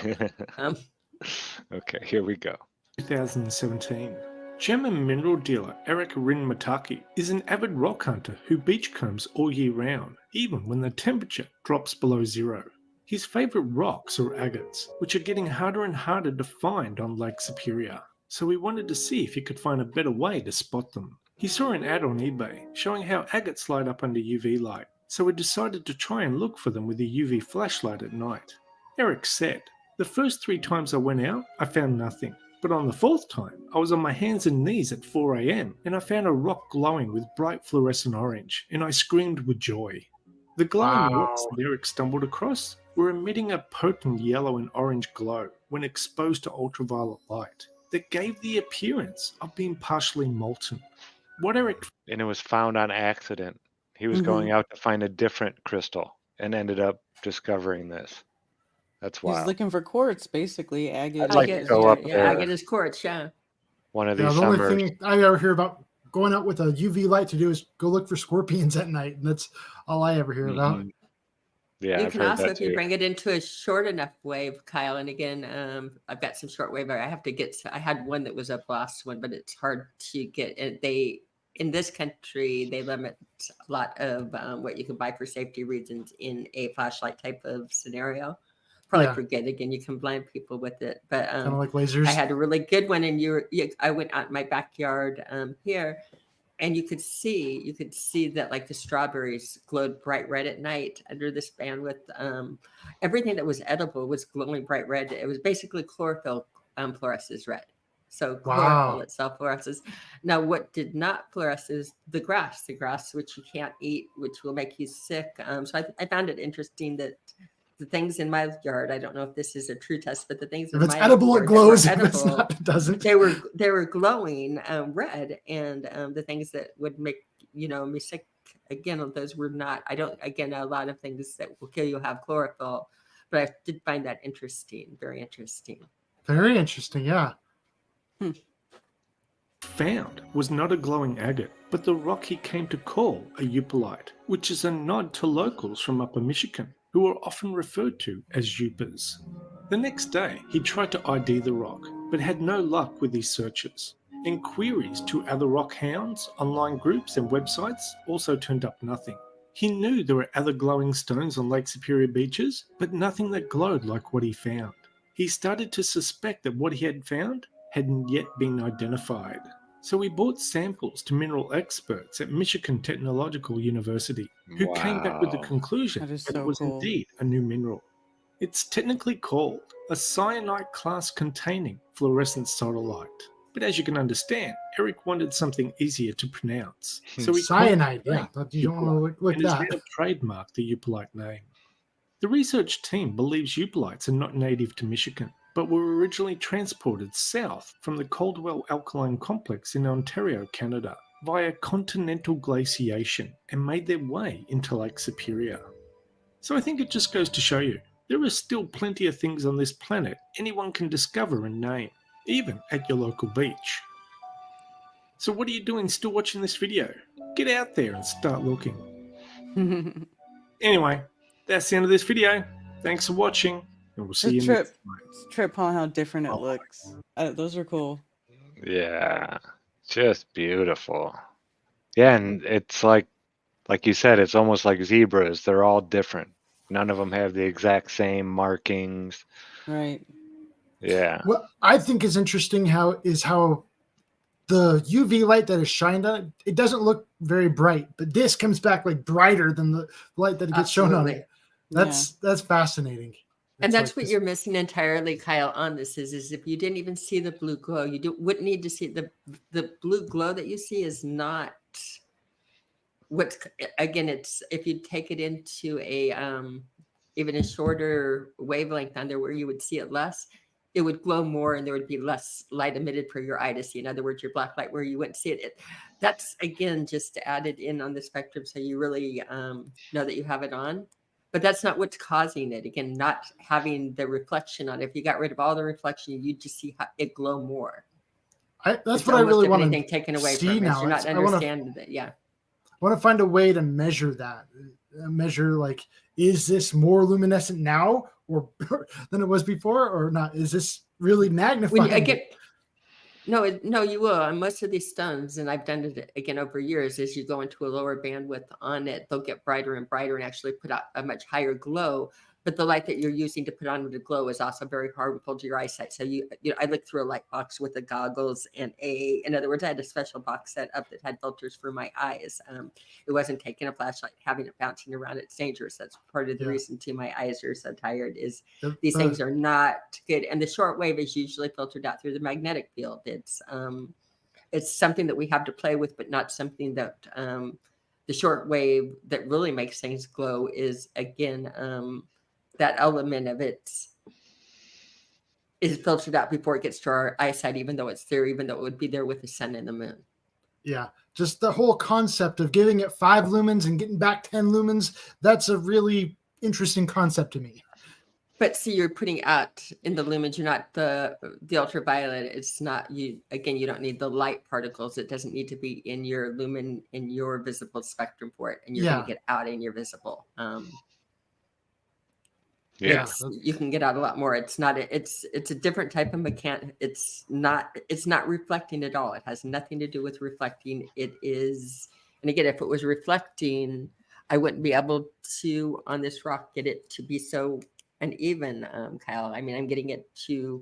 Okay, here we go. 2017. Gem and mineral dealer Eric Rinmataki is an avid rock hunter who beachcombs all year round, even when the temperature drops below zero. His favourite rocks are agates, which are getting harder and harder to find on Lake Superior, so he wanted to see if he could find a better way to spot them. He saw an ad on eBay showing how agates light up under UV light, so he decided to try and look for them with a UV flashlight at night. Eric said, "The first 3 times I went out, I found nothing. But on the 4th time, I was on my hands and knees at 4 a.m. and I found a rock glowing with bright fluorescent orange, and I screamed with joy." The glowing rocks that Eric stumbled across were emitting a potent yellow and orange glow when exposed to ultraviolet light that gave the appearance of being partially molten. And it was found on accident. He was going out to find a different crystal and ended up discovering this. That's wild. He's looking for quartz, basically. Agate. I'd like to go up there. Agate is quartz, yeah. One of these the summers. only thing I ever hear about going out with a UV light to do is go look for scorpions at night, and that's all I ever hear about. Yeah, you can also, if you bring it into a short enough wave, Kyle, and again, I've got some short wave. I had one that was a blast one, but it's hard to get. In this country, they limit a lot of what you can buy for safety reasons in a flashlight type of scenario. Probably forget again. You can blind people with it, but kind of like lasers. I had a really good one, and I went out in my backyard here, and you could see that like the strawberries glowed bright red at night under this band with everything that was edible was glowing bright red. It was basically chlorophyll fluoresces red. So chlorophyll itself fluoresces. Now, what did not fluoresce is the grass which you can't eat, which will make you sick. So I found it interesting that the things in my yard, I don't know if this is a true test, but the things if it's edible, it glows. If it's not, it doesn't. They were glowing red, and the things that would make me sick. Again, those were not. I don't. Again, a lot of things that will kill you have chlorophyll, but I did find that interesting. Very interesting. Very interesting. Yeah. Found was not a glowing agate, but the rock he came to call a eupolite, which is a nod to locals from Upper Michigan. who are often referred to as Upers. The next day, he tried to ID the rock, but had no luck with his searches. And queries to other rock hounds, online groups, and websites also turned up nothing. He knew there were other glowing stones on Lake Superior beaches, but nothing that glowed like what he found. He started to suspect that what he had found hadn't yet been identified. So he brought samples to mineral experts at Michigan Technological University, who came back with the conclusion That is that so it was cool. indeed a new mineral. It's technically called a cyanide class containing fluorescent sodalite. But as you can understand, Eric wanted something easier to pronounce. So he Cyanide, coined yeah. But you don't want to look and has that. now trademarked the Upalite name. The research team believes Upalites are not native to Michigan, but were originally transported south from the Caldwell Alkaline Complex in Ontario, Canada, via continental glaciation and made their way into Lake Superior. So I think it just goes to show you, there are still plenty of things on this planet anyone can discover and name, even at your local beach. So what are you doing still watching this video? Get out there and start looking. Anyway, that's the end of this video. Thanks for watching, and we'll see you next time. It's a trip on how different it looks. Those are cool. Yeah, just beautiful. Yeah, and it's like you said, it's almost like zebras. They're all different. None of them have the exact same markings. Right. Yeah. What I think is interesting how the UV light that is shined on it, it doesn't look very bright, but this comes back like brighter than the light that it gets shown on it. That's fascinating. And It's that's like what this- you're missing entirely, Kyle, on this is if you didn't even see the blue glow, you wouldn't need to see the blue glow that you see is not what's, again, it's if you take it into a even a shorter wavelength on there where you would see it less, it would glow more and there would be less light emitted for your eye to see. In other words, your black light where you wouldn't see it. That's, again, just added in on the spectrum so you really know that you have it on. But that's not what's causing it. Again, not having the reflection on it. If you got rid of all the reflection, you'd just see how it glow more. That's It's what I almost really if want anything to taken away see from it. now. You're not I wanna- understanding that. Yeah. I want to find a way to measure that. Measure like, is this more luminescent now or than it was before, or not? Is this really magnifying? No, you will. On most of these stones, and I've done it again over years, as you go into a lower bandwidth on it, they'll get brighter and brighter and actually put out a much higher glow. But the light that you're using to put on the glow is also very harmful to your eyesight. So I looked through a light box with the goggles and in other words, I had a special box set up that had filters for my eyes. It wasn't taking a flashlight, having it bouncing around. It's dangerous. That's part of the reason too my eyes are so tired is these things are not good. And the short wave is usually filtered out through the magnetic field. It's something that we have to play with, but not something that the short wave that really makes things glow is, again, that element of it is filtered out before it gets to our eyesight, even though it's there, even though it would be there with the sun and the moon. Yeah, just the whole concept of giving it 5 lumens and getting back 10 lumens, that's a really interesting concept to me. But see, you're putting out in the lumens, you're not the ultraviolet. It's not you. Again, you don't need the light particles. It doesn't need to be in your lumen, in your visible spectrum for it. And you're going to get out in your visible. You can get out a lot more. It's not. It's a different type of mechanic. It's not reflecting at all. It has nothing to do with reflecting. It is. And again, if it was reflecting, I wouldn't be able to on this rock get it to be so uneven, Kyle. I mean, I'm getting it to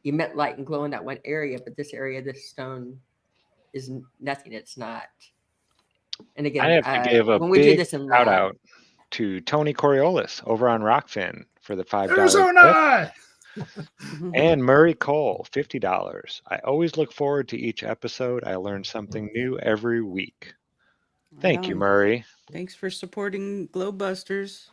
emit light and glow in that one area, but this area, this stone, is nothing. It's not. And again, I have to give a big shout out to Tony Coriolis over on Rockfin for the $5 Arizona and Murray Cole, $50. I always look forward to each episode. I learn something new every week. Thank you, Murray. Thanks for supporting GLOBEBUSTERS.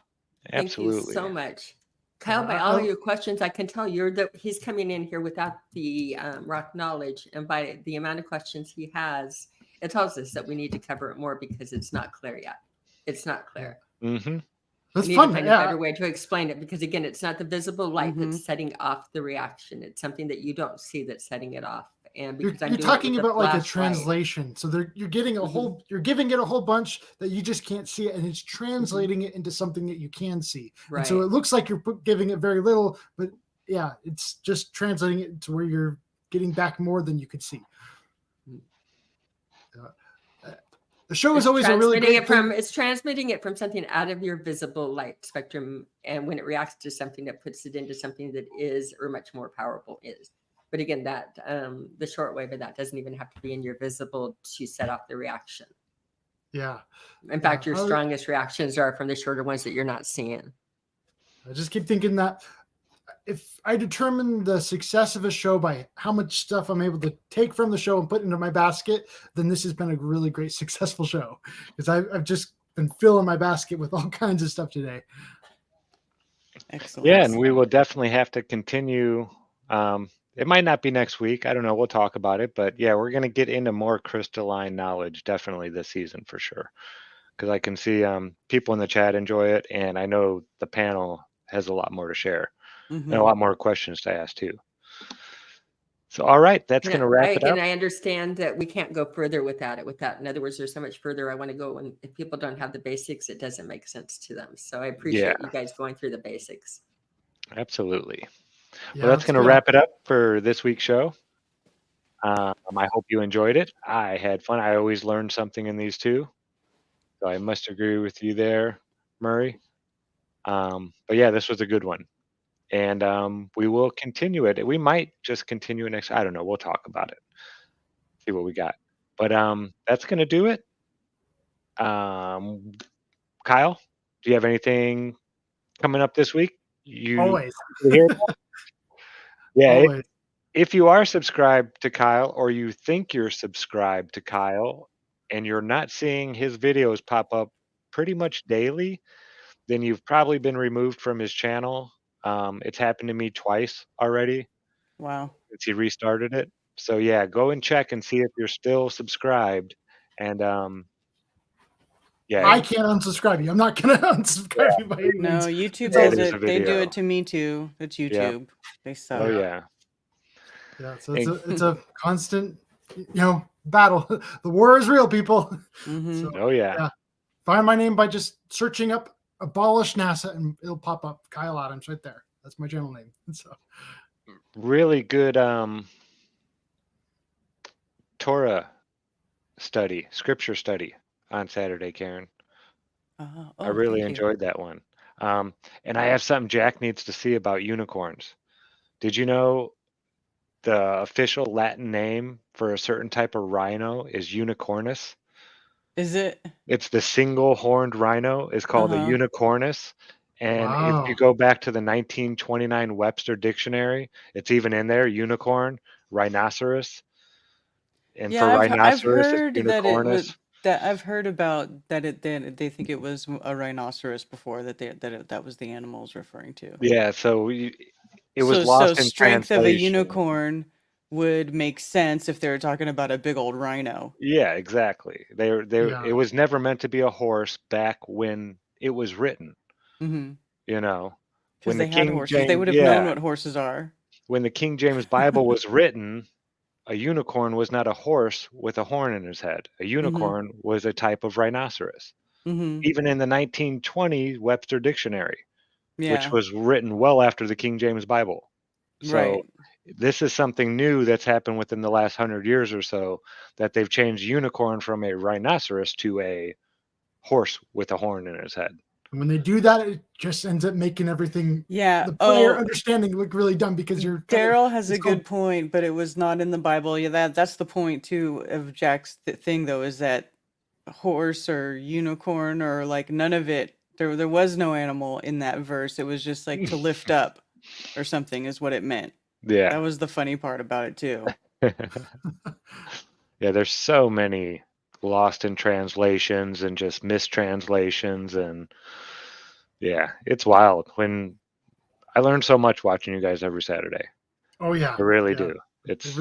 Absolutely. Thank you so much. Kyle, by all your questions, I can tell he's coming in here without the rock knowledge. And by the amount of questions he has, it tells us that we need to cover it more because it's not clear yet. It's not clear. Mm-hmm. That's we need fun. to find a better way to explain it because, again, it's not the visible light that's setting off the reaction. It's something that you don't see that's setting it off. and You're, because I'm you're doing it talking with a about like a flashlight. translation. So you're getting a whole, you're giving it a whole bunch that you just can't see it, and it's translating it into something that you can see. And so Right. it looks like you're giving it very little, but yeah, it's just translating it to where you're getting back more than you could see. The show is always a really great thing. It's transmitting it from something out of your visible light spectrum, and when it reacts to something, that puts it into something that is or much more powerful is. But again, that the shortwave of that doesn't even have to be in your visible to set off the reaction. Yeah. In fact, your strongest reactions are from the shorter ones that you're not seeing. I just keep thinking that if I determine the success of a show by how much stuff I'm able to take from the show and put into my basket, then this has been a really great, successful show, because I've just been filling my basket with all kinds of stuff today. Excellent. Yeah, and we will definitely have to continue. It might not be next week. I don't know. We'll talk about it. But yeah, we're going to get into more crystalline knowledge definitely this season for sure. Because I can see people in the chat enjoy it. And I know the panel has a lot more to share and a lot more questions to ask too. So, all right, that's going to wrap it up. And I understand that we can't go further without it. In other words, there's so much further I want to go. And if people don't have the basics, it doesn't make sense to them. So I appreciate you guys going through the basics. Absolutely. Yeah, Well, that's going to wrap it up for this week's show. I hope you enjoyed it. I had fun. I always learn something in these too. So I must agree with you there, Murray. But yeah, this was a good one. And we will continue it. We might just continue it next. I don't know. We'll talk about it. See what we got. But that's going to do it. Kyle, do you have anything coming up this week? Always. Yeah. Always. If you are subscribed to Kyle, or you think you're subscribed to Kyle and you're not seeing his videos pop up pretty much daily, then you've probably been removed from his channel. It's happened to me twice already. Wow. Since he restarted it. So yeah, go and check and see if you're still subscribed. And yeah, I can't unsubscribe you. I'm not gonna unsubscribe you by any means. No, YouTube does it. They do it to me too. It's YouTube. Yep. They suck. Oh yeah. Yeah, so it's a constant, battle. The war is real, people. Mm-hmm. So, yeah. Find my name by just searching up "abolish NASA" and it'll pop up. Kyle Adams right there. That's my channel name. So really good Torah study, scripture study on Saturday, Karen. I really enjoyed that one. And I have something Jack needs to see about unicorns. Did you know the official Latin name for a certain type of rhino is unicornus? Is it? It's the single-horned rhino is called a unicornus. And if you go back to the 1929 Webster Dictionary, it's even in there, unicorn, rhinoceros. And for rhinoceros, I've heard it's that it was unicornus. that I've heard about that they think it was a rhinoceros before, that was the animal I was referring to. Yeah, so it was lost in strength of a translation. unicorn would make sense if they were talking about a big old rhino. Yeah, exactly. It was never meant to be a horse back when it was written. Mm-hmm. When they had horses, they would have known what horses are. When the King James Bible was written, a unicorn was not a horse with a horn in his head. A unicorn was a type of rhinoceros. Even in the 1920 Webster Dictionary, which was written well after the King James Bible. So this is something new that's happened within the last 100 years or so, that they've changed unicorn from a rhinoceros to a horse with a horn in his head. And when they do that, it just ends up making everything, the player understanding, look really dumb, because you're. Daryl has a good point, but it was not in the Bible. Yeah, that's the point too of Jack's thing, though, is that horse or unicorn or like none of it. There was no animal in that verse. It was just like to lift up or something is what it meant. Yeah, that was the funny part about it too. Yeah, there's so many lost in translations and just mistranslations, and yeah, it's wild. When I learn so much watching you guys every Saturday. Oh yeah, I really do. It's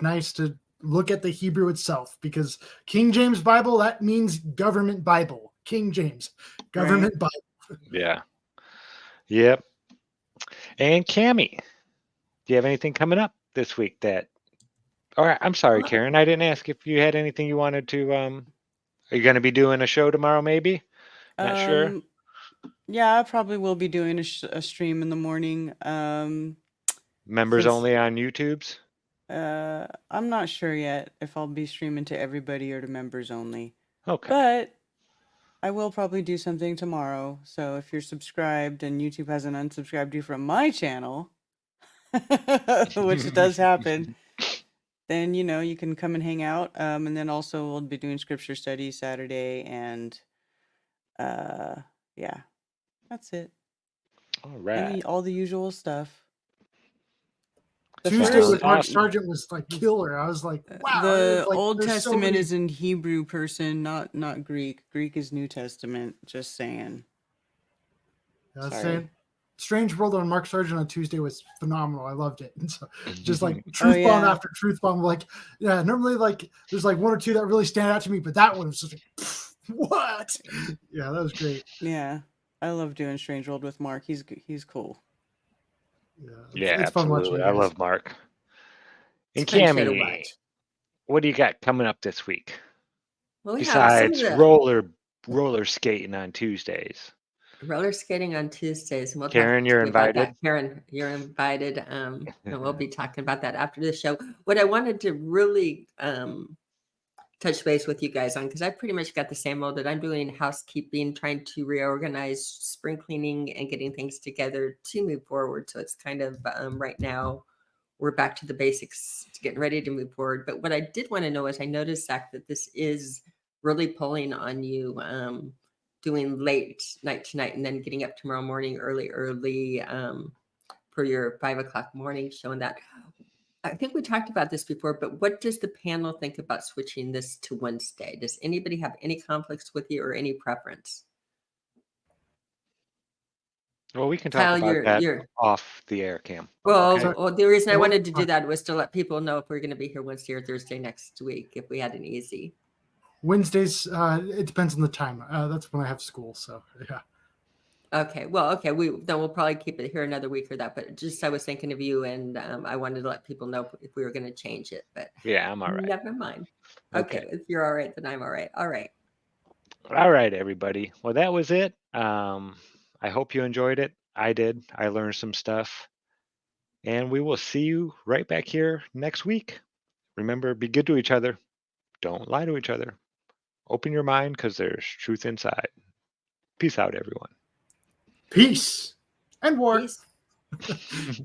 nice to look at the Hebrew itself, because King James Bible, that means government Bible. King James government Bible. Yeah. Yep. And Cammie, do you have anything coming up this week that All right. I'm sorry, Well, Karen. I didn't ask if you had anything you wanted to. Are you going to be doing a show tomorrow? Maybe. Not sure. Yeah, I probably will be doing a stream in the morning. Members Since only on YouTube's. I'm not sure yet if I'll be streaming to everybody or to members only. Okay. But I will probably do something tomorrow. So if you're subscribed and YouTube hasn't unsubscribed you from my channel, which does happen, then you can come and hang out. And then also we'll be doing scripture study Saturday, and yeah, that's it. All And right. all the usual stuff. The Tuesday first- with Mark awesome. Sargent was like killer. I was like, wow. The like, Old there's so Testament many- is in Hebrew person, not Greek. Greek is New Testament. Just saying. I was Sorry. saying, Strange World on Mark Sargent on Tuesday was phenomenal. I loved it. And so just like truth bomb yeah. after truth bomb. Like, yeah, normally like there's like one or two that really stand out to me, but that one was just like, what? Yeah, that was great. Yeah, I love doing Strange World with Mark. He's cool. Yeah, it's fun watching absolutely. you I guys. love Mark. And It's a fun show to Cammy, watch. what do you got coming up this week? Well, we have some of Besides the roller skating on Tuesdays. roller skating on Tuesdays, and we'll Karen, talk you're about that. invited. Karen, you're invited, and we'll be talking about that after the show. What I wanted to really touch base with you guys on, because I pretty much got the same role that I'm doing housekeeping, trying to reorganize spring cleaning and getting things together to move forward. So it's kind of right now we're back to the basics, to getting ready to move forward. But what I did want to know is I noticed, Zach, that this is really pulling on you, doing late night tonight and then getting up tomorrow morning early for your 5 o'clock morning show. And that, I think we talked about this before, but what does the panel think about switching this to Wednesday? Does anybody have any conflicts with you or any preference? Well, we can talk Kyle, about that you're off the air, Cam. well, Okay. well, the reason I Well, wanted to do that was to let people know if we're going to be here Wednesday or Thursday next week, if we had an easy. Wednesdays, it depends on the time. That's when I have school. So yeah. Okay, well, okay, then we'll probably keep it here another week or that. But just I was thinking of you, and I wanted to let people know if we were going to change it. But Yeah, I'm all right. never mind. Okay. Okay, if you're all right, then I'm all right. All right. All right, everybody. Well, that was it. I hope you enjoyed it. I did. I learned some stuff. And we will see you right back here next week. Remember, be good to each other. Don't lie to each other. Open your mind because there's truth inside. Peace out, everyone. Peace and war. Peace.